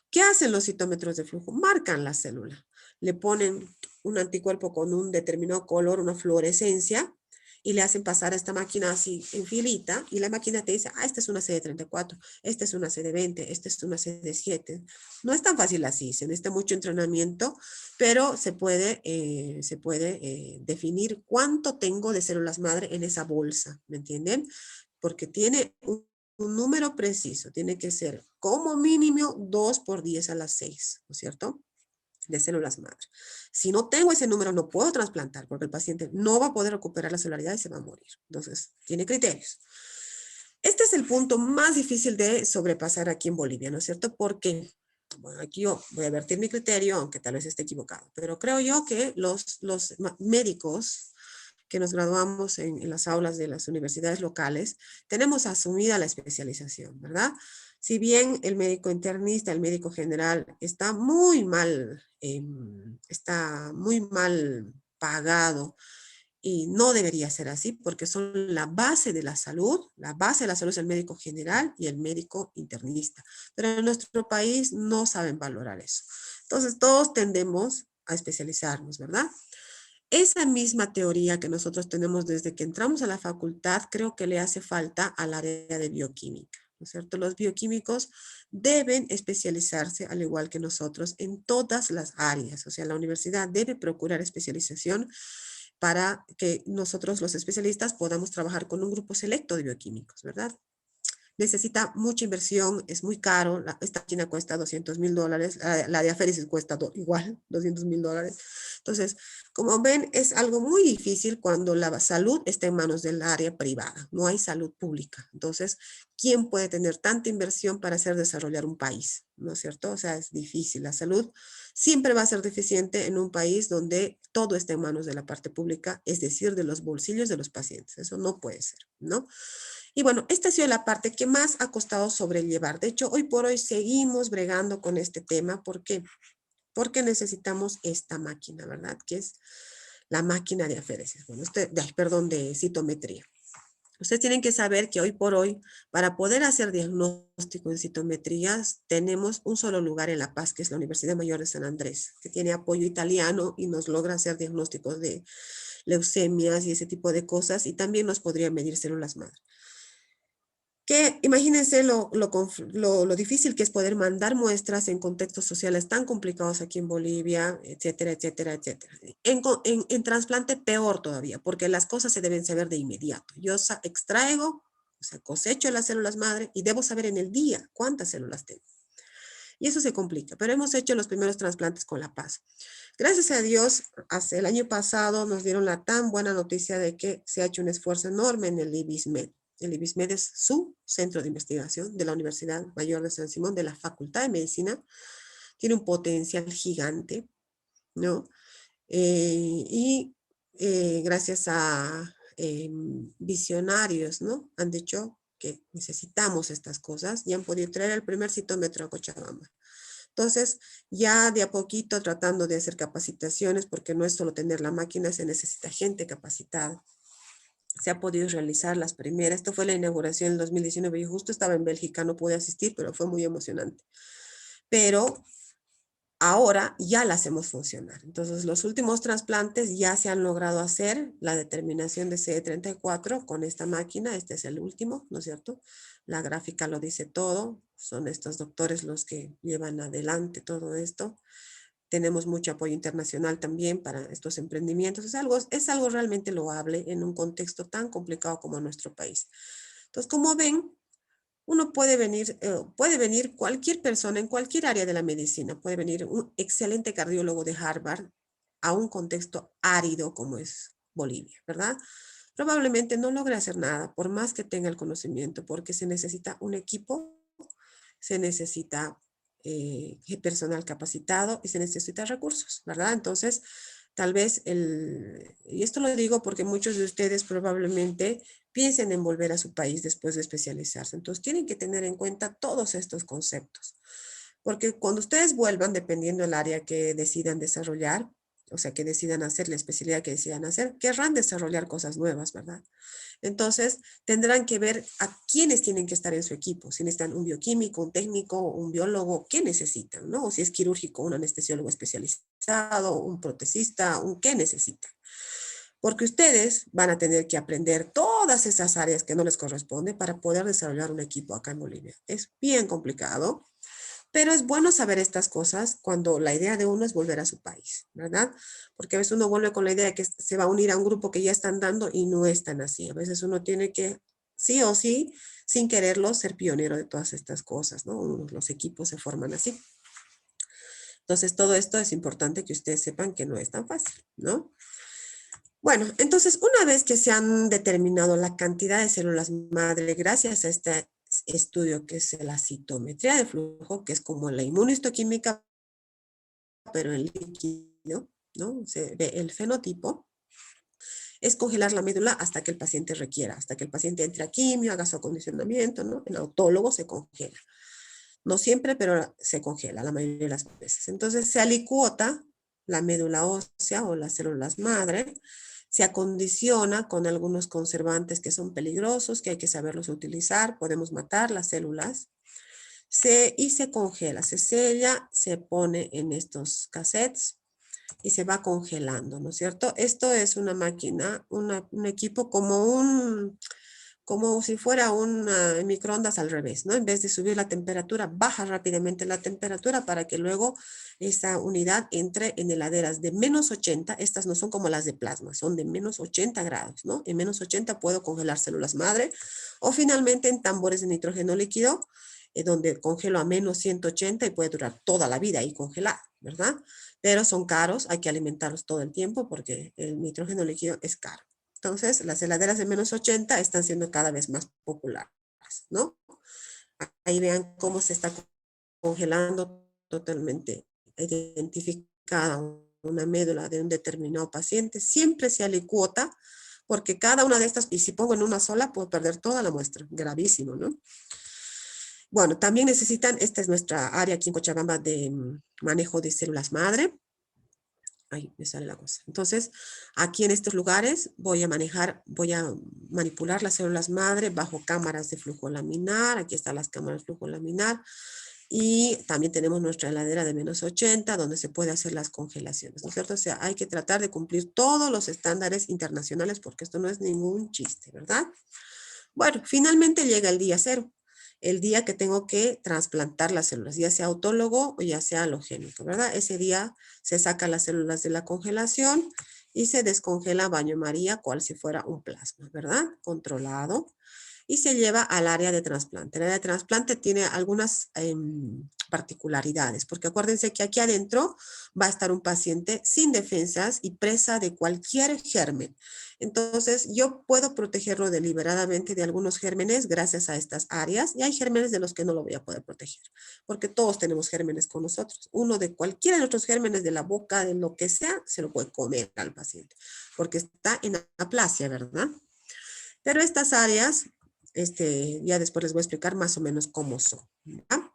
Speaker 1: ¿Qué hacen los citómetros de flujo? Marcan la célula. Le ponen un anticuerpo con un determinado color, una fluorescencia, y le hacen pasar a esta máquina así en filita, y la máquina te dice, esta es una CD34, esta es una CD20, esta es una CD7. No es tan fácil así, se necesita mucho entrenamiento, pero se puede definir cuánto tengo de células madre en esa bolsa, ¿me entienden? Porque tiene un número preciso, tiene que ser como mínimo 2 por 10 a la 6, ¿no es cierto? De células madre. Si no tengo ese número, no puedo trasplantar porque el paciente no va a poder recuperar la celularidad y se va a morir. Entonces, tiene criterios. Este es el punto más difícil de sobrepasar aquí en Bolivia, ¿no es cierto? Porque, bueno, aquí yo voy a vertir mi criterio, aunque tal vez esté equivocado, pero creo yo que los médicos que nos graduamos en las aulas de las universidades locales, tenemos asumida la especialización, ¿verdad? Si bien el médico internista, el médico general está muy mal pagado y no debería ser así porque son la base de la salud es el médico general y el médico internista, pero en nuestro país no saben valorar eso. Entonces todos tendemos a especializarnos, ¿verdad? Esa misma teoría que nosotros tenemos desde que entramos a la facultad, creo que le hace falta al área de bioquímica, ¿no es cierto? Los bioquímicos deben especializarse, al igual que nosotros, en todas las áreas. O sea, la universidad debe procurar especialización para que nosotros, los especialistas, podamos trabajar con un grupo selecto de bioquímicos, ¿verdad? Necesita mucha inversión, es muy caro, esta máquina cuesta $200,000, la de aféresis cuesta igual, $200,000. Entonces, como ven, es algo muy difícil cuando la salud está en manos del área privada, no hay salud pública. Entonces, ¿quién puede tener tanta inversión para hacer desarrollar un país? ¿No es cierto? O sea, es difícil. La salud siempre va a ser deficiente en un país donde todo está en manos de la parte pública, es decir, de los bolsillos de los pacientes. Eso no puede ser, ¿no? Y bueno, esta ha sido la parte que más ha costado sobrellevar. De hecho, hoy por hoy seguimos bregando con este tema. ¿Por qué? Porque necesitamos esta máquina, ¿verdad? Que es la máquina de aféresis. Bueno, perdón, de citometría. Ustedes tienen que saber que hoy por hoy, para poder hacer diagnóstico en citometrías, tenemos un solo lugar en La Paz, que es la Universidad Mayor de San Andrés, que tiene apoyo italiano y nos logra hacer diagnósticos de leucemias y ese tipo de cosas, y también nos podría medir células madre. Que imagínense lo difícil que es poder mandar muestras en contextos sociales tan complicados aquí en Bolivia, etcétera, etcétera, etcétera. En trasplante peor todavía, porque las cosas se deben saber de inmediato. Yo extraigo, o sea, cosecho las células madre y debo saber en el día cuántas células tengo. Y eso se complica, pero hemos hecho los primeros trasplantes con La Paz. Gracias a Dios, hace el año pasado nos dieron la tan buena noticia de que se ha hecho un esfuerzo enorme en el IBISMED. El IBISMED es su centro de investigación de la Universidad Mayor de San Simón, de la Facultad de Medicina. Tiene un potencial gigante, ¿no? Gracias a visionarios, ¿no? Han dicho que necesitamos estas cosas y han podido traer el primer citómetro a Cochabamba. Entonces, ya de a poquito tratando de hacer capacitaciones, porque no es solo tener la máquina, se necesita gente capacitada. Se ha podido realizar las primeras. Esto fue la inauguración en 2019. Yo justo estaba en Bélgica, no pude asistir, pero fue muy emocionante. Pero ahora ya la hacemos funcionar. Entonces, los últimos trasplantes ya se han logrado hacer la determinación de CD34 con esta máquina. Este es el último, ¿no es cierto? La gráfica lo dice todo. Son estos doctores los que llevan adelante todo esto. Tenemos mucho apoyo internacional también para estos emprendimientos. Es algo realmente loable en un contexto tan complicado como nuestro país. Entonces, como ven, uno puede venir cualquier persona en cualquier área de la medicina, puede venir un excelente cardiólogo de Harvard a un contexto árido como es Bolivia, ¿verdad? Probablemente no logre hacer nada, por más que tenga el conocimiento, porque se necesita un equipo, se necesita personal capacitado y se necesitan recursos, ¿verdad? Entonces, tal vez y esto lo digo porque muchos de ustedes probablemente piensen en volver a su país después de especializarse. Entonces, tienen que tener en cuenta todos estos conceptos. Porque cuando ustedes vuelvan, dependiendo del área que decidan desarrollar, o sea, que decidan hacer, la especialidad que decidan hacer, querrán desarrollar cosas nuevas, ¿verdad? Entonces, tendrán que ver a quiénes tienen que estar en su equipo. Si necesitan un bioquímico, un técnico, un biólogo, ¿qué necesitan? ¿No? O si es quirúrgico, un anestesiólogo especializado, un protesista, ¿qué necesitan? Porque ustedes van a tener que aprender todas esas áreas que no les corresponde para poder desarrollar un equipo acá en Bolivia. Es bien complicado, pero es bueno saber estas cosas cuando la idea de uno es volver a su país, ¿verdad? Porque a veces uno vuelve con la idea de que se va a unir a un grupo que ya están dando y no es tan así. A veces uno tiene que, sí o sí, sin quererlo, ser pionero de todas estas cosas, ¿no? Los equipos se forman así. Entonces, todo esto es importante que ustedes sepan que no es tan fácil, ¿no? Bueno, entonces, una vez que se han determinado la cantidad de células madre gracias a este estudio que es la citometría de flujo, que es como la inmunohistoquímica, pero en líquido, ¿no? Se ve el fenotipo, es congelar la médula hasta que el paciente requiera, hasta que el paciente entre a quimio, haga su acondicionamiento, ¿no? El autólogo se congela. No siempre, pero se congela la mayoría de las veces. Entonces se alicuota la médula ósea o las células madre, se acondiciona con algunos conservantes que son peligrosos, que hay que saberlos utilizar, podemos matar las células, y se congela, se sella, se pone en estos cassettes y se va congelando, ¿no es cierto? Esto es una máquina, un equipo como si fuera un microondas al revés, ¿no? En vez de subir la temperatura, baja rápidamente la temperatura para que luego esa unidad entre en heladeras de menos 80. Estas no son como las de plasma, son de menos 80 grados, ¿no? En menos 80 puedo congelar células madre o finalmente en tambores de nitrógeno líquido, donde congelo a menos 180 y puede durar toda la vida ahí congelado, ¿verdad? Pero son caros, hay que alimentarlos todo el tiempo porque el nitrógeno líquido es caro. Entonces, las heladeras de menos 80 están siendo cada vez más populares, ¿no? Ahí vean cómo se está congelando totalmente identificada una médula de un determinado paciente. Siempre se alicuota porque cada una de estas, y si pongo en una sola, puedo perder toda la muestra. Gravísimo, ¿no? Bueno, también necesitan, esta es nuestra área aquí en Cochabamba de manejo de células madre. Ahí me sale la cosa. Entonces, aquí en estos lugares voy a manipular las células madre bajo cámaras de flujo laminar. Aquí están las cámaras de flujo laminar. Y también tenemos nuestra heladera de menos 80, donde se puede hacer las congelaciones, ¿no es cierto? O sea, hay que tratar de cumplir todos los estándares internacionales porque esto no es ningún chiste, ¿verdad? Bueno, finalmente llega el día cero, el día que tengo que trasplantar las células, ya sea autólogo o ya sea alogénico, ¿verdad? Ese día se sacan las células de la congelación y se descongela baño María, cual si fuera un plasma, ¿verdad? Controlado. Y se lleva al área de trasplante. El área de trasplante tiene algunas particularidades, porque acuérdense que aquí adentro va a estar un paciente sin defensas y presa de cualquier germen. Entonces, yo puedo protegerlo deliberadamente de algunos gérmenes gracias a estas áreas y hay gérmenes de los que no lo voy a poder proteger, porque todos tenemos gérmenes con nosotros. Uno de cualquiera de nuestros gérmenes de la boca, de lo que sea, se lo puede comer al paciente, porque está en aplasia, ¿verdad? Pero estas áreas, ya después les voy a explicar más o menos cómo son, ¿ya?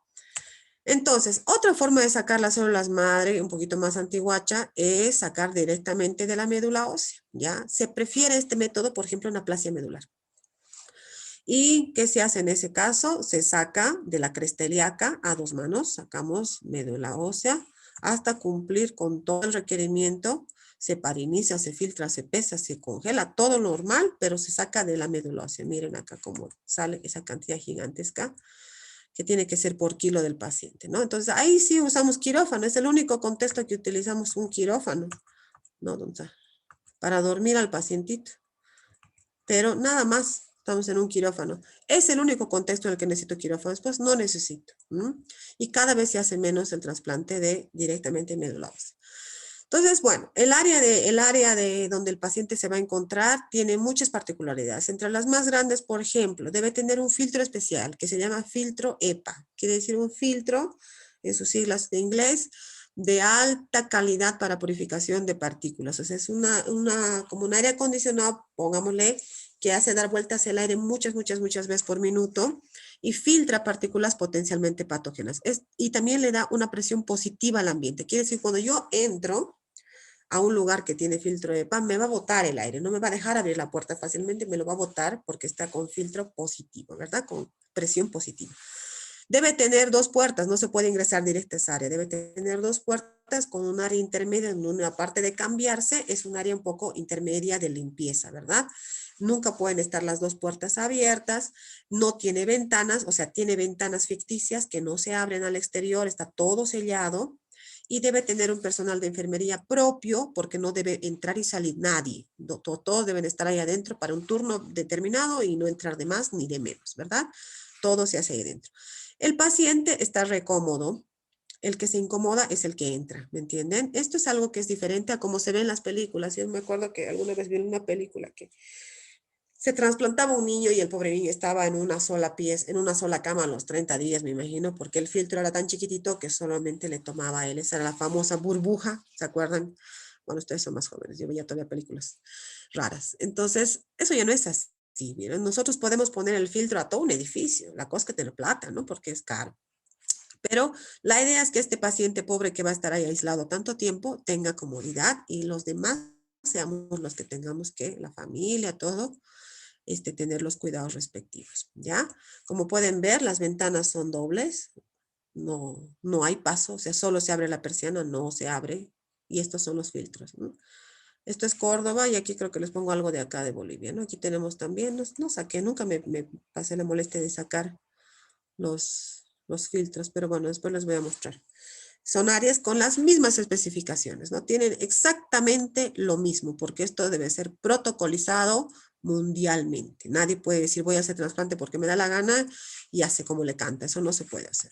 Speaker 1: Entonces, otra forma de sacar las células madre, un poquito más antiguacha, es sacar directamente de la médula ósea, ¿ya? Se prefiere este método, por ejemplo, en aplasia medular. ¿Y qué se hace en ese caso? Se saca de la cresta ilíaca a dos manos, sacamos médula ósea, hasta cumplir con todo el requerimiento. Se pariniza, se filtra, se pesa, se congela, todo normal, pero se saca de la médula ósea. Miren acá cómo sale esa cantidad gigantesca que tiene que ser por kilo del paciente, ¿no? Entonces, ahí sí usamos quirófano. Es el único contexto que utilizamos un quirófano, ¿no? Para dormir al pacientito. Pero nada más, estamos en un quirófano. Es el único contexto en el que necesito quirófano, después no necesito. Y cada vez se hace menos el trasplante de directamente médula ósea. Entonces, bueno, el área de donde el paciente se va a encontrar tiene muchas particularidades. Entre las más grandes, por ejemplo, debe tener un filtro especial que se llama filtro EPA. Quiere decir un filtro, en sus siglas de inglés, de alta calidad para purificación de partículas. O sea, es como un aire acondicionado, pongámosle, que hace dar vueltas el aire muchas veces por minuto y filtra partículas potencialmente patógenas. Y también le da una presión positiva al ambiente. Quiere decir, cuando yo entro a un lugar que tiene filtro EPA, me va a botar el aire, no me va a dejar abrir la puerta fácilmente, me lo va a botar porque está con filtro positivo, ¿verdad? Con presión positiva. Debe tener 2 puertas, no se puede ingresar directo a esa área, debe tener 2 puertas con un área intermedia, en una parte de cambiarse, es un área un poco intermedia de limpieza, ¿verdad? Nunca pueden estar las 2 puertas abiertas, no tiene ventanas, o sea, tiene ventanas ficticias que no se abren al exterior, está todo sellado, y debe tener un personal de enfermería propio porque no debe entrar y salir nadie. Todos deben estar ahí adentro para un turno determinado y no entrar de más ni de menos, ¿verdad? Todo se hace ahí dentro. El paciente está recómodo. El que se incomoda es el que entra, ¿me entienden? Esto es algo que es diferente a cómo se ve en las películas. Yo me acuerdo que alguna vez vi una película que se trasplantaba un niño y el pobre niño estaba en una sola pieza, en una sola cama a los 30 días, me imagino, porque el filtro era tan chiquitito que solamente le tomaba a él. Esa era la famosa burbuja, ¿se acuerdan? Bueno, ustedes son más jóvenes, yo veía todavía películas raras. Entonces, eso ya no es así. Miren, nosotros podemos poner el filtro a todo un edificio, la cosa que tiene plata, ¿no? Porque es caro. Pero la idea es que este paciente pobre que va a estar ahí aislado tanto tiempo tenga comodidad y los demás seamos los que tengamos que, la familia, todo, tener los cuidados respectivos, ¿ya? Como pueden ver, las ventanas son dobles, no hay paso, o sea, solo se abre la persiana, no se abre, y estos son los filtros, ¿no? Esto es Córdoba y aquí creo que les pongo algo de acá de Bolivia, ¿no? Aquí tenemos también, no saqué, nunca me pasé la molestia de sacar los filtros, pero bueno, después les voy a mostrar. Son áreas con las mismas especificaciones, ¿no? Tienen exactamente lo mismo, porque esto debe ser protocolizado mundialmente. Nadie puede decir voy a hacer trasplante porque me da la gana y hace como le canta. Eso no se puede hacer.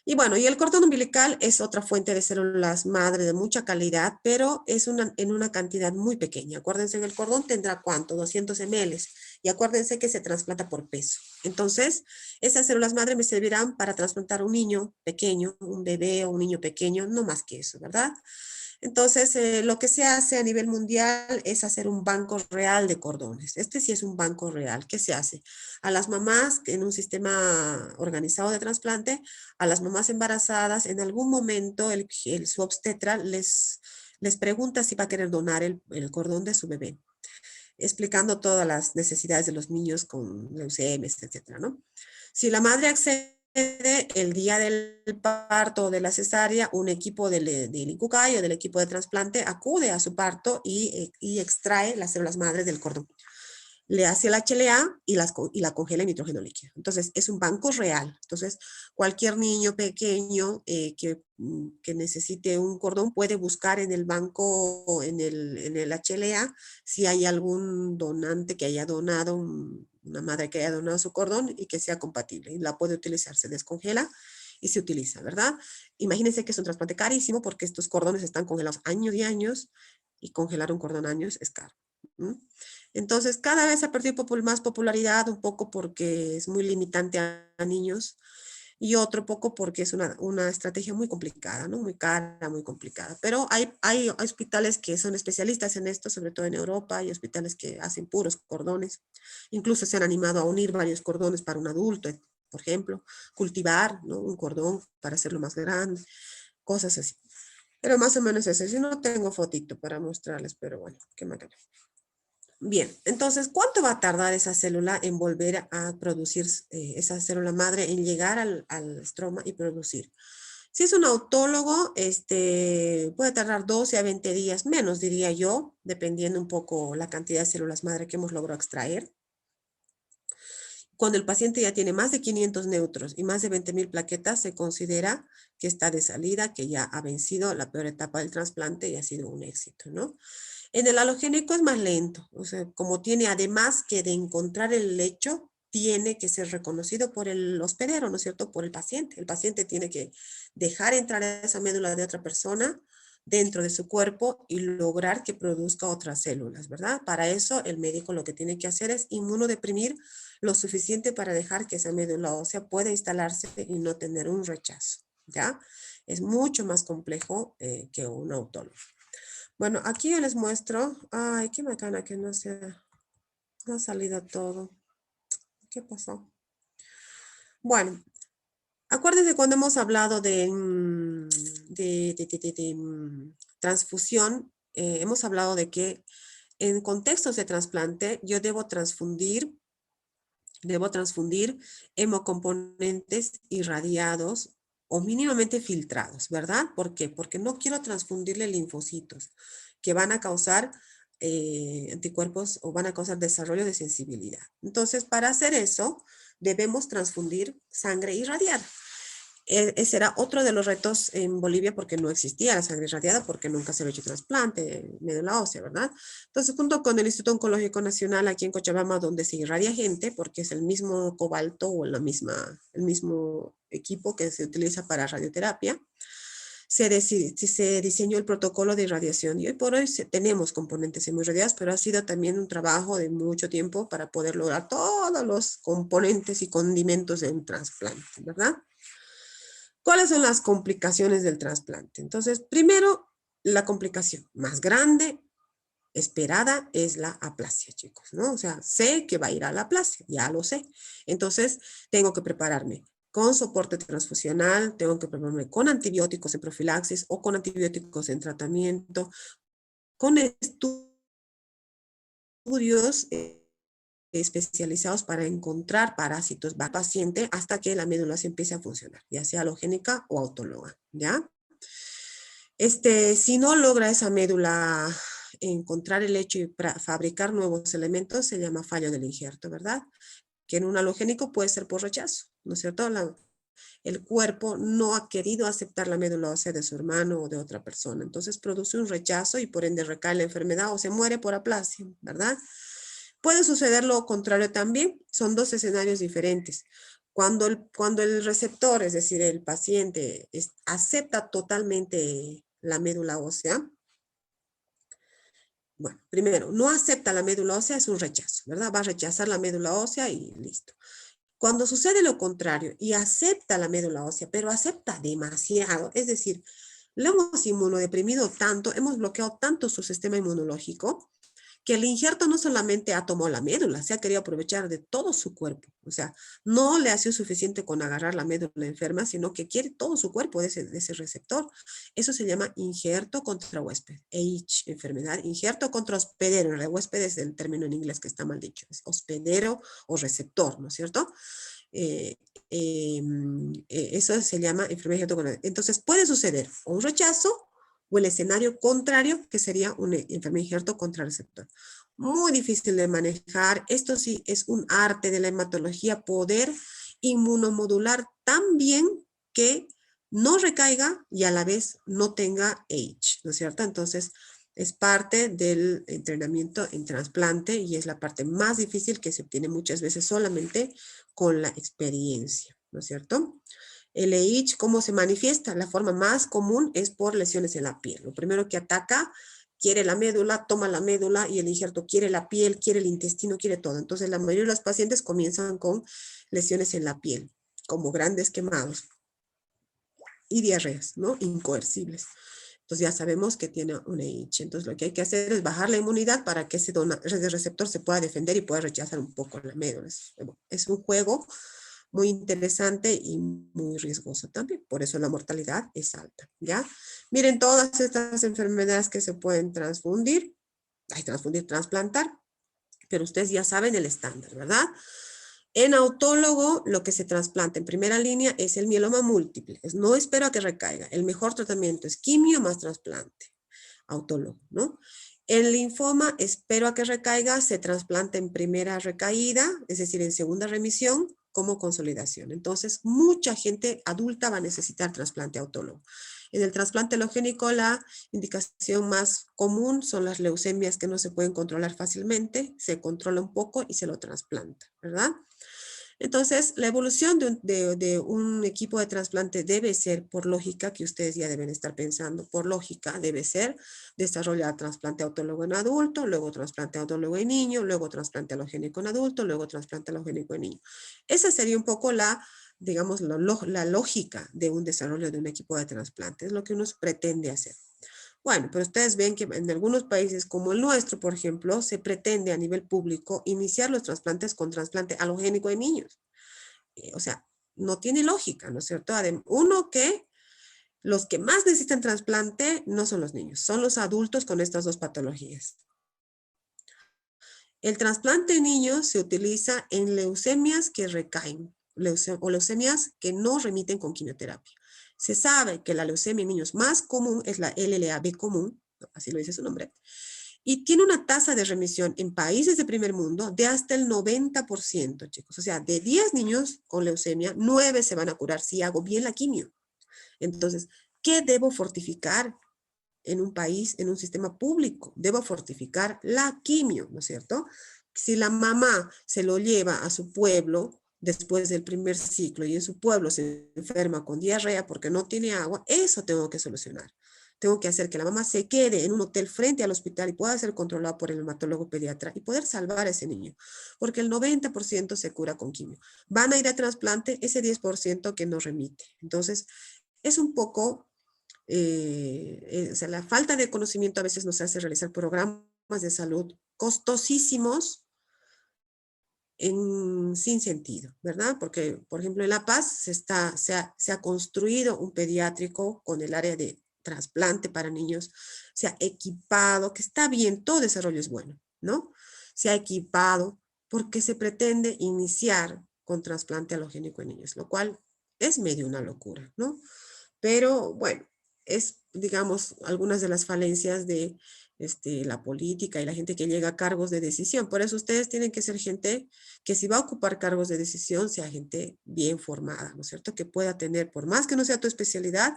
Speaker 1: Y bueno, y el cordón umbilical es otra fuente de células madre de mucha calidad, pero es en una cantidad muy pequeña. Acuérdense, en el cordón tendrá ¿cuánto? 200 ml. Y acuérdense que se trasplanta por peso. Entonces, esas células madre me servirán para trasplantar un niño pequeño, un bebé o un niño pequeño, no más que eso, ¿verdad? Entonces, lo que se hace a nivel mundial es hacer un banco real de cordones. Este sí es un banco real. ¿Qué se hace? A las mamás en un sistema organizado de trasplante, a las mamás embarazadas, en algún momento su obstetra les pregunta si va a querer donar el cordón de su bebé, explicando todas las necesidades de los niños con leucemias, etcétera, ¿no? Si la madre accede, el día del parto o de la cesárea, un equipo del INCUCAI o del equipo de trasplante acude a su parto y extrae las células madres del cordón. Le hace la HLA y la congela en nitrógeno líquido. Entonces, es un banco real. Entonces, cualquier niño pequeño que necesite un cordón puede buscar en el banco, en el HLA, si hay algún donante que haya donado, una madre que haya donado su cordón y que sea compatible. Y la puede utilizar, se descongela y se utiliza, ¿verdad? Imagínense que es un trasplante carísimo porque estos cordones están congelados años y años y congelar un cordón años es caro. Entonces, cada vez ha perdido más popularidad, un poco porque es muy limitante a niños y otro poco porque es una estrategia muy complicada, ¿no? Muy cara, muy complicada. Pero hay hospitales que son especialistas en esto, sobre todo en Europa, hay hospitales que hacen puros cordones. Incluso se han animado a unir varios cordones para un adulto, por ejemplo, cultivar, ¿no? Un cordón para hacerlo más grande, cosas así. Pero más o menos eso. Yo no tengo fotito para mostrarles, pero bueno, qué macana. Bien, entonces, ¿cuánto va a tardar esa célula en volver a producir, esa célula madre, en llegar al estroma y producir? Si es un autólogo, puede tardar 12 a 20 días, menos diría yo, dependiendo un poco la cantidad de células madre que hemos logrado extraer. Cuando el paciente ya tiene más de 500 neutros y más de 20.000 plaquetas, se considera que está de salida, que ya ha vencido la peor etapa del trasplante y ha sido un éxito, ¿no? En el halogénico es más lento, o sea, como tiene además que de encontrar el lecho, tiene que ser reconocido por el hospedero, ¿no es cierto? Por el paciente. El paciente tiene que dejar entrar esa médula de otra persona dentro de su cuerpo y lograr que produzca otras células, ¿verdad? Para eso el médico lo que tiene que hacer es inmunodeprimir lo suficiente para dejar que esa médula ósea pueda instalarse y no tener un rechazo, ¿ya? Es mucho más complejo que un autólogo. Bueno, aquí yo les muestro, ay, qué macana que no ha salido todo. ¿Qué pasó? Bueno, acuérdense cuando hemos hablado de transfusión, hemos hablado de que en contextos de trasplante yo debo transfundir hemocomponentes irradiados o mínimamente filtrados, ¿verdad? ¿Por qué? Porque no quiero transfundirle linfocitos que van a causar anticuerpos o van a causar desarrollo de sensibilidad. Entonces, para hacer eso, debemos transfundir sangre irradiada. Ese era otro de los retos en Bolivia porque no existía la sangre irradiada, porque nunca se había hecho trasplante, médula ósea, ¿verdad? Entonces, junto con el Instituto Oncológico Nacional aquí en Cochabamba, donde se irradia gente, porque es el mismo cobalto o el mismo equipo que se utiliza para radioterapia, se diseñó el protocolo de irradiación y hoy por hoy tenemos componentes hemorroideados, pero ha sido también un trabajo de mucho tiempo para poder lograr todos los componentes y condimentos de un trasplante, ¿verdad? ¿Cuáles son las complicaciones del trasplante? Entonces, primero, la complicación más grande, esperada, es la aplasia, chicos, ¿no? O sea, sé que va a ir a la aplasia, ya lo sé. Entonces, tengo que prepararme con soporte transfusional, tengo que prepararme con antibióticos en profilaxis o con antibióticos en tratamiento, con estudios especializados para encontrar parásitos al paciente hasta que la médula se empiece a funcionar, ya sea halogénica o autóloga, ¿ya? Si no logra esa médula encontrar el lecho y fabricar nuevos elementos, se llama fallo del injerto, ¿verdad? Que en un halogénico puede ser por rechazo, ¿no es cierto? El cuerpo no ha querido aceptar la médula ósea de su hermano o de otra persona, entonces produce un rechazo y por ende recae la enfermedad o se muere por aplasia, ¿verdad? Puede suceder lo contrario también, son dos escenarios diferentes. Cuando el receptor, es decir, el paciente, acepta totalmente la médula ósea, bueno, primero, no acepta la médula ósea, es un rechazo, ¿verdad? Va a rechazar la médula ósea y listo. Cuando sucede lo contrario y acepta la médula ósea, pero acepta demasiado, es decir, lo hemos inmunodeprimido tanto, hemos bloqueado tanto su sistema inmunológico, que el injerto no solamente ha tomado la médula, se ha querido aprovechar de todo su cuerpo. O sea, no le ha sido suficiente con agarrar la médula enferma, sino que quiere todo su cuerpo de ese receptor. Eso se llama injerto contra huésped, enfermedad, injerto contra hospedero. En realidad, huésped es el término en inglés que está mal dicho, es hospedero o receptor, ¿no es cierto? Eso se llama enfermedad injerto. Entonces, puede suceder un rechazo o el escenario contrario, que sería un enfermedad injerto contra receptor. Muy difícil de manejar. Esto sí es un arte de la hematología, poder inmunomodular tan bien que no recaiga y a la vez no tenga age, ¿no es cierto? Entonces, es parte del entrenamiento en trasplante y es la parte más difícil que se obtiene muchas veces solamente con la experiencia, ¿no es cierto? El EIDS, ¿cómo se manifiesta? La forma más común es por lesiones en la piel. Lo primero que ataca, quiere la médula, toma la médula y el injerto quiere la piel, quiere el intestino, quiere todo. Entonces, la mayoría de los pacientes comienzan con lesiones en la piel, como grandes quemados y diarreas, ¿no? Incoercibles. Entonces ya sabemos que tiene un EIDS. Entonces lo que hay que hacer es bajar la inmunidad para que ese receptor se pueda defender y pueda rechazar un poco la médula. Es un juego muy interesante y muy riesgoso también. Por eso la mortalidad es alta, ¿ya? Miren todas estas enfermedades que se pueden transplantar, pero ustedes ya saben el estándar, ¿verdad? En autólogo, lo que se trasplanta en primera línea es el mieloma múltiple. No espero a que recaiga. El mejor tratamiento es quimio más trasplante. Autólogo, ¿no? El linfoma, espero a que recaiga, se trasplanta en primera recaída, es decir, en segunda remisión, como consolidación. Entonces, mucha gente adulta va a necesitar trasplante autólogo. En el trasplante alogénico, la indicación más común son las leucemias que no se pueden controlar fácilmente, se controla un poco y se lo trasplanta, ¿verdad? Entonces, la evolución de un equipo de trasplante debe ser, por lógica, que ustedes ya deben estar pensando, por lógica, debe ser desarrollar trasplante autólogo en adulto, luego trasplante autólogo en niño, luego trasplante alogénico en adulto, luego trasplante alogénico en niño. Esa sería un poco la, digamos, la lógica de un desarrollo de un equipo de trasplante, es lo que uno pretende hacer. Bueno, pero ustedes ven que en algunos países como el nuestro, por ejemplo, se pretende a nivel público iniciar los trasplantes con trasplante halogénico en niños. O sea, no tiene lógica, ¿no es cierto? Uno, que los que más necesitan trasplante no son los niños, son los adultos con estas dos patologías. El trasplante en niños se utiliza en leucemias que recaen o leucemias que no remiten con quimioterapia. Se sabe que la leucemia en niños más común es la LLAB común, así lo dice su nombre, y tiene una tasa de remisión en países de primer mundo de hasta el 90%, chicos. O sea, de 10 niños con leucemia, 9 se van a curar si hago bien la quimio. Entonces, ¿qué debo fortificar en un país, en un sistema público? Debo fortificar la quimio, ¿no es cierto? Si la mamá se lo lleva a su pueblo después del primer ciclo y en su pueblo se enferma con diarrea porque no tiene agua, eso tengo que solucionar. Tengo que hacer que la mamá se quede en un hotel frente al hospital y pueda ser controlada por el hematólogo pediatra y poder salvar a ese niño, porque el 90% se cura con quimio. Van a ir a trasplante ese 10% que no remite. Entonces, es un poco o sea, la falta de conocimiento a veces nos hace realizar programas de salud costosísimos sin sentido, ¿verdad? Porque, por ejemplo, en La Paz se ha construido un pediátrico con el área de trasplante para niños, se ha equipado, que está bien, todo desarrollo es bueno, ¿no? Se ha equipado porque se pretende iniciar con trasplante halogénico en niños, lo cual es medio una locura, ¿no? Pero bueno, es, digamos, algunas de las falencias de la política y la gente que llega a cargos de decisión. Por eso ustedes tienen que ser gente que, si va a ocupar cargos de decisión, sea gente bien formada, ¿no es cierto? Que pueda tener, por más que no sea tu especialidad,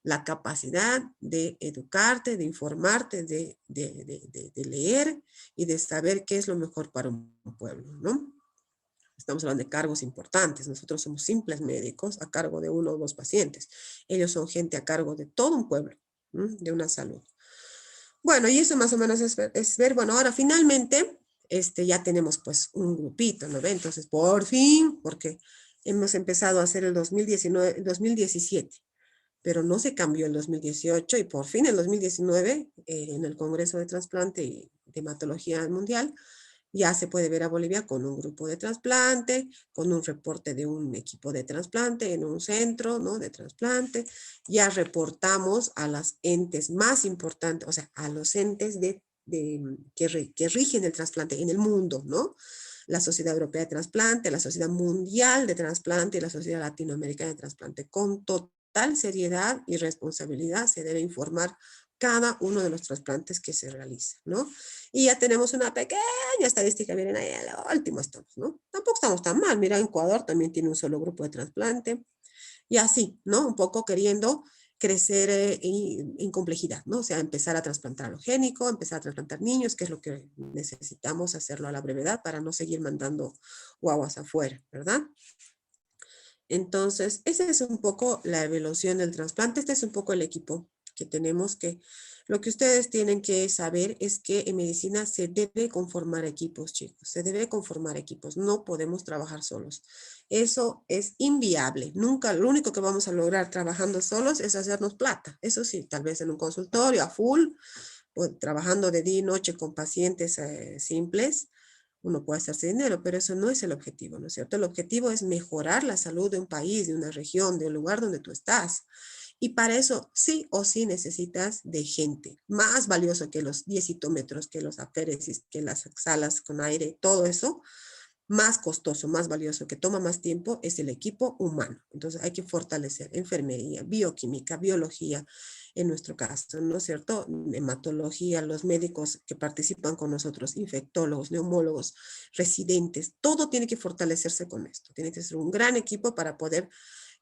Speaker 1: la capacidad de educarte, de informarte, de leer y de saber qué es lo mejor para un pueblo, ¿no? Estamos hablando de cargos importantes. Nosotros somos simples médicos a cargo de uno o dos pacientes. Ellos son gente a cargo de todo un pueblo, de una salud. Bueno, y eso más o menos es ver, bueno, ahora finalmente ya tenemos pues un grupito, ¿no ve? Entonces, por fin, porque hemos empezado a hacer el 2019, el 2017, pero no se cambió el 2018 y por fin el 2019, en el Congreso de Trasplante y de Hematología Mundial, ya se puede ver a Bolivia con un grupo de trasplante, con un reporte de un equipo de trasplante en un centro, ¿no?, de trasplante. Ya reportamos a las entes más importantes, o sea, a los entes que rigen el trasplante en el mundo, ¿no? La Sociedad Europea de Trasplante, la Sociedad Mundial de Trasplante y la Sociedad Latinoamericana de Trasplante. Con total seriedad y responsabilidad se debe informar cada uno de los trasplantes que se realizan, ¿no? Y ya tenemos una pequeña estadística, miren ahí, al último estamos, ¿no? Tampoco estamos tan mal, mira, Ecuador también tiene un solo grupo de trasplante, y así, ¿no? Un poco queriendo crecer en complejidad, ¿no? O sea, empezar a trasplantar halogénico, empezar a trasplantar niños, que es lo que necesitamos hacerlo a la brevedad para no seguir mandando guaguas afuera, ¿verdad? Entonces, esa es un poco la evolución del trasplante. Este es un poco el equipo que tenemos. Que lo que ustedes tienen que saber es que en medicina se debe conformar equipos, chicos. Se debe conformar equipos. No podemos trabajar solos. Eso es inviable. Nunca, lo único que vamos a lograr trabajando solos es hacernos plata. Eso sí, tal vez en un consultorio a full, pues, trabajando de día y noche con pacientes simples, uno puede hacerse dinero, pero eso no es el objetivo, ¿no es cierto? El objetivo es mejorar la salud de un país, de una región, de un lugar donde tú estás. Y para eso sí o sí necesitas de gente, más valioso que los 10 citómetros, que los aféresis, que las salas con aire, todo eso. más costoso, más valioso, que toma más tiempo, es el equipo humano. Entonces hay que fortalecer enfermería, bioquímica, biología, en nuestro caso, ¿no es cierto? Hematología, los médicos que participan con nosotros, infectólogos, neumólogos, residentes, todo tiene que fortalecerse con esto. Tiene que ser un gran equipo para poder,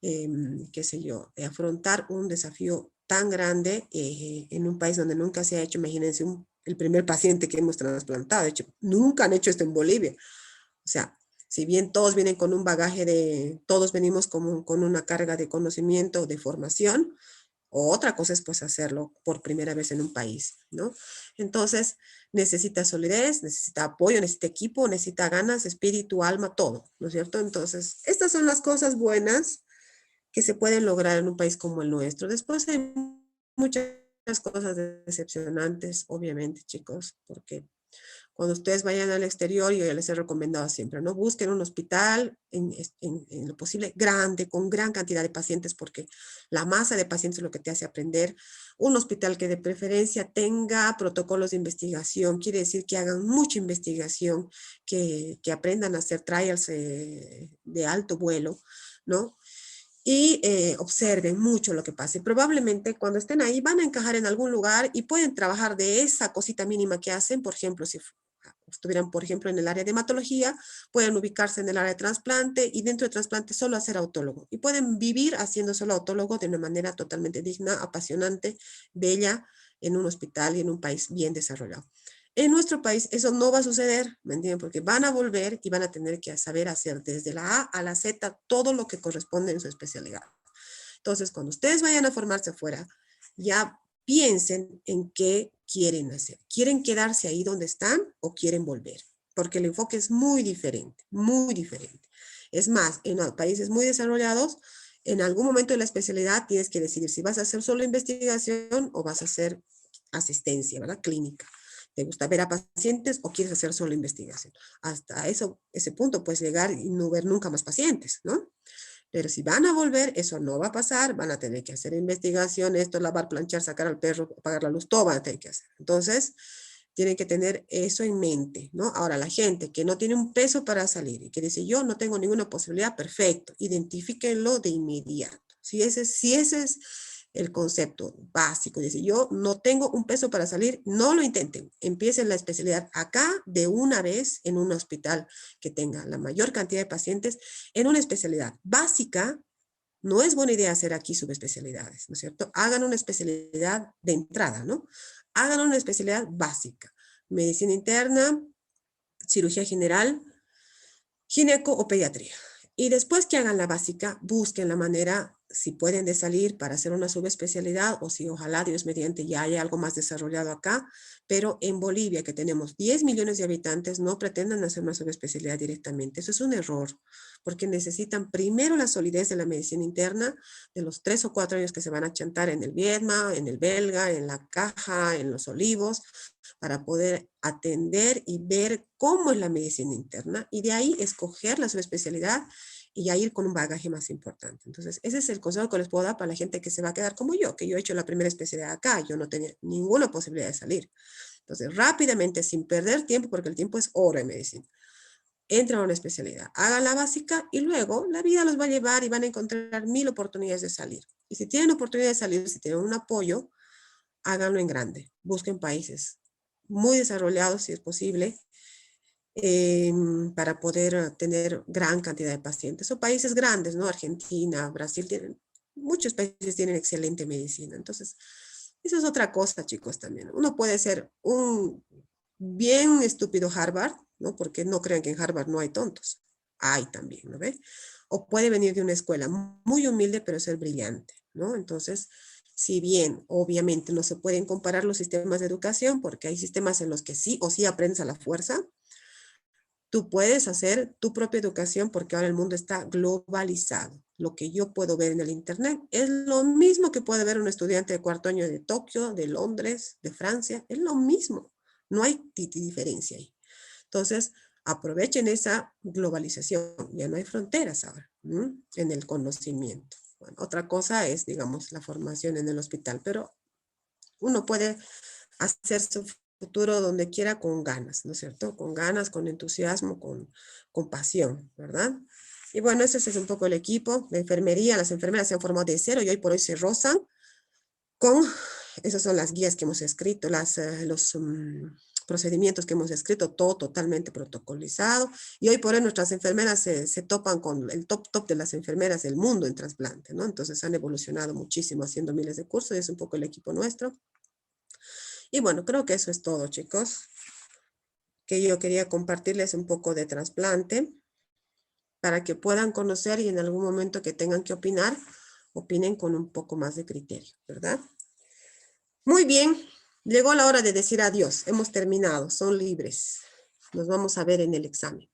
Speaker 1: qué sé yo, afrontar un desafío tan grande en un país donde nunca se ha hecho. Imagínense el primer paciente que hemos trasplantado. De hecho, nunca han hecho esto en Bolivia. O sea, si bien todos vienen con un bagaje todos venimos con una carga de conocimiento, de formación, o otra cosa es pues hacerlo por primera vez en un país, ¿no? Entonces, necesita solidez, necesita apoyo, necesita equipo, necesita ganas, espíritu, alma, todo, ¿no es cierto? Entonces, estas son las cosas buenas que se pueden lograr en un país como el nuestro. Después hay muchas cosas decepcionantes, obviamente, chicos, porque cuando ustedes vayan al exterior, yo ya les he recomendado siempre, ¿no? Busquen un hospital en lo posible grande, con gran cantidad de pacientes, porque la masa de pacientes es lo que te hace aprender. Un hospital que de preferencia tenga protocolos de investigación, quiere decir que hagan mucha investigación, que aprendan a hacer trials de alto vuelo, ¿no? Y observen mucho lo que pasa. Y probablemente cuando estén ahí van a encajar en algún lugar y pueden trabajar de esa cosita mínima que hacen. Por ejemplo, si estuvieran, por ejemplo, en el área de hematología, pueden ubicarse en el área de trasplante y dentro de trasplante solo hacer autólogo. Y pueden vivir haciendo solo autólogo de una manera totalmente digna, apasionante, bella, en un hospital y en un país bien desarrollado. En nuestro país eso no va a suceder, ¿me entienden? Porque van a volver y van a tener que saber hacer desde la A a la Z todo lo que corresponde en su especialidad. Entonces, cuando ustedes vayan a formarse afuera, ya piensen en qué quieren hacer. ¿Quieren quedarse ahí donde están o quieren volver? Porque el enfoque es muy diferente, muy diferente. Es más, en países muy desarrollados, en algún momento de la especialidad tienes que decidir si vas a hacer solo investigación o vas a hacer asistencia, ¿verdad? Clínica. ¿Te gusta ver a pacientes o quieres hacer solo investigación? Hasta ese punto puedes llegar y no ver nunca más pacientes, ¿no? Pero si van a volver, eso no va a pasar, van a tener que hacer investigación, esto, lavar, planchar, sacar al perro, apagar la luz, todo van a tener que hacer. Entonces, tienen que tener eso en mente, ¿no? Ahora, la gente que no tiene un peso para salir y que dice, yo no tengo ninguna posibilidad, perfecto, identifíquenlo de inmediato. Si ese es el concepto básico, dice, yo no tengo un peso para salir, no lo intenten, empiecen la especialidad acá de una vez en un hospital que tenga la mayor cantidad de pacientes en una especialidad básica. No es buena idea hacer aquí subespecialidades, ¿no es cierto? Hagan una especialidad de entrada, ¿no? Hagan una especialidad básica. Medicina interna, cirugía general, gineco o pediatría. Y después que hagan la básica, busquen la manera, si pueden, de salir para hacer una subespecialidad o si ojalá Dios mediante ya haya algo más desarrollado acá. Pero en Bolivia, que tenemos 10 millones de habitantes, no pretendan hacer una subespecialidad directamente. Eso es un error, porque necesitan primero la solidez de la medicina interna, de los 3 o 4 años que se van a chantar en el Viedma, en el Belga, en la Caja, en los Olivos, para poder atender y ver cómo es la medicina interna y de ahí escoger la subespecialidad y ya ir con un bagaje más importante. Entonces, ese es el consejo que les puedo dar para la gente que se va a quedar como yo, que yo he hecho la primera especialidad acá, yo no tenía ninguna posibilidad de salir. Entonces, rápidamente, sin perder tiempo, porque el tiempo es oro en medicina, entran a una especialidad, hagan la básica y luego la vida los va a llevar y van a encontrar 1000 oportunidades de salir. Y si tienen oportunidad de salir, si tienen un apoyo, háganlo en grande, busquen países muy desarrollados si es posible, para poder tener gran cantidad de pacientes. O países grandes, ¿no? Argentina, Brasil, muchos países tienen excelente medicina. Entonces, eso es otra cosa, chicos, también. Uno puede ser un bien estúpido Harvard, ¿no? Porque no crean que en Harvard no hay tontos. Hay también, ¿no ve? O puede venir de una escuela muy humilde, pero ser brillante, ¿no? Entonces, si bien obviamente no se pueden comparar los sistemas de educación, porque hay sistemas en los que sí o sí aprendes a la fuerza, tú puedes hacer tu propia educación porque ahora el mundo está globalizado. Lo que yo puedo ver en el Internet es lo mismo que puede ver un estudiante de cuarto año de Tokio, de Londres, de Francia. Es lo mismo. No hay diferencia ahí. Entonces, aprovechen esa globalización. Ya no hay fronteras ahora en el conocimiento. Bueno, otra cosa es, digamos, la formación en el hospital, pero uno puede hacer su futuro donde quiera con ganas, ¿no es cierto? Con ganas, con entusiasmo, con pasión, ¿verdad? Y bueno, ese es un poco el equipo de enfermería. Las enfermeras se han formado de cero y hoy por hoy se rozan con, esas son las guías que hemos escrito, los procedimientos que hemos escrito, todo totalmente protocolizado. Y hoy por hoy nuestras enfermeras se topan con el top de las enfermeras del mundo en trasplante, ¿no? Entonces han evolucionado muchísimo haciendo miles de cursos y es un poco el equipo nuestro. Y bueno, creo que eso es todo, chicos, que yo quería compartirles un poco de trasplante para que puedan conocer y en algún momento que tengan que opinar, opinen con un poco más de criterio, ¿verdad? Muy bien, llegó la hora de decir adiós. Hemos terminado, son libres. Nos vamos a ver en el examen.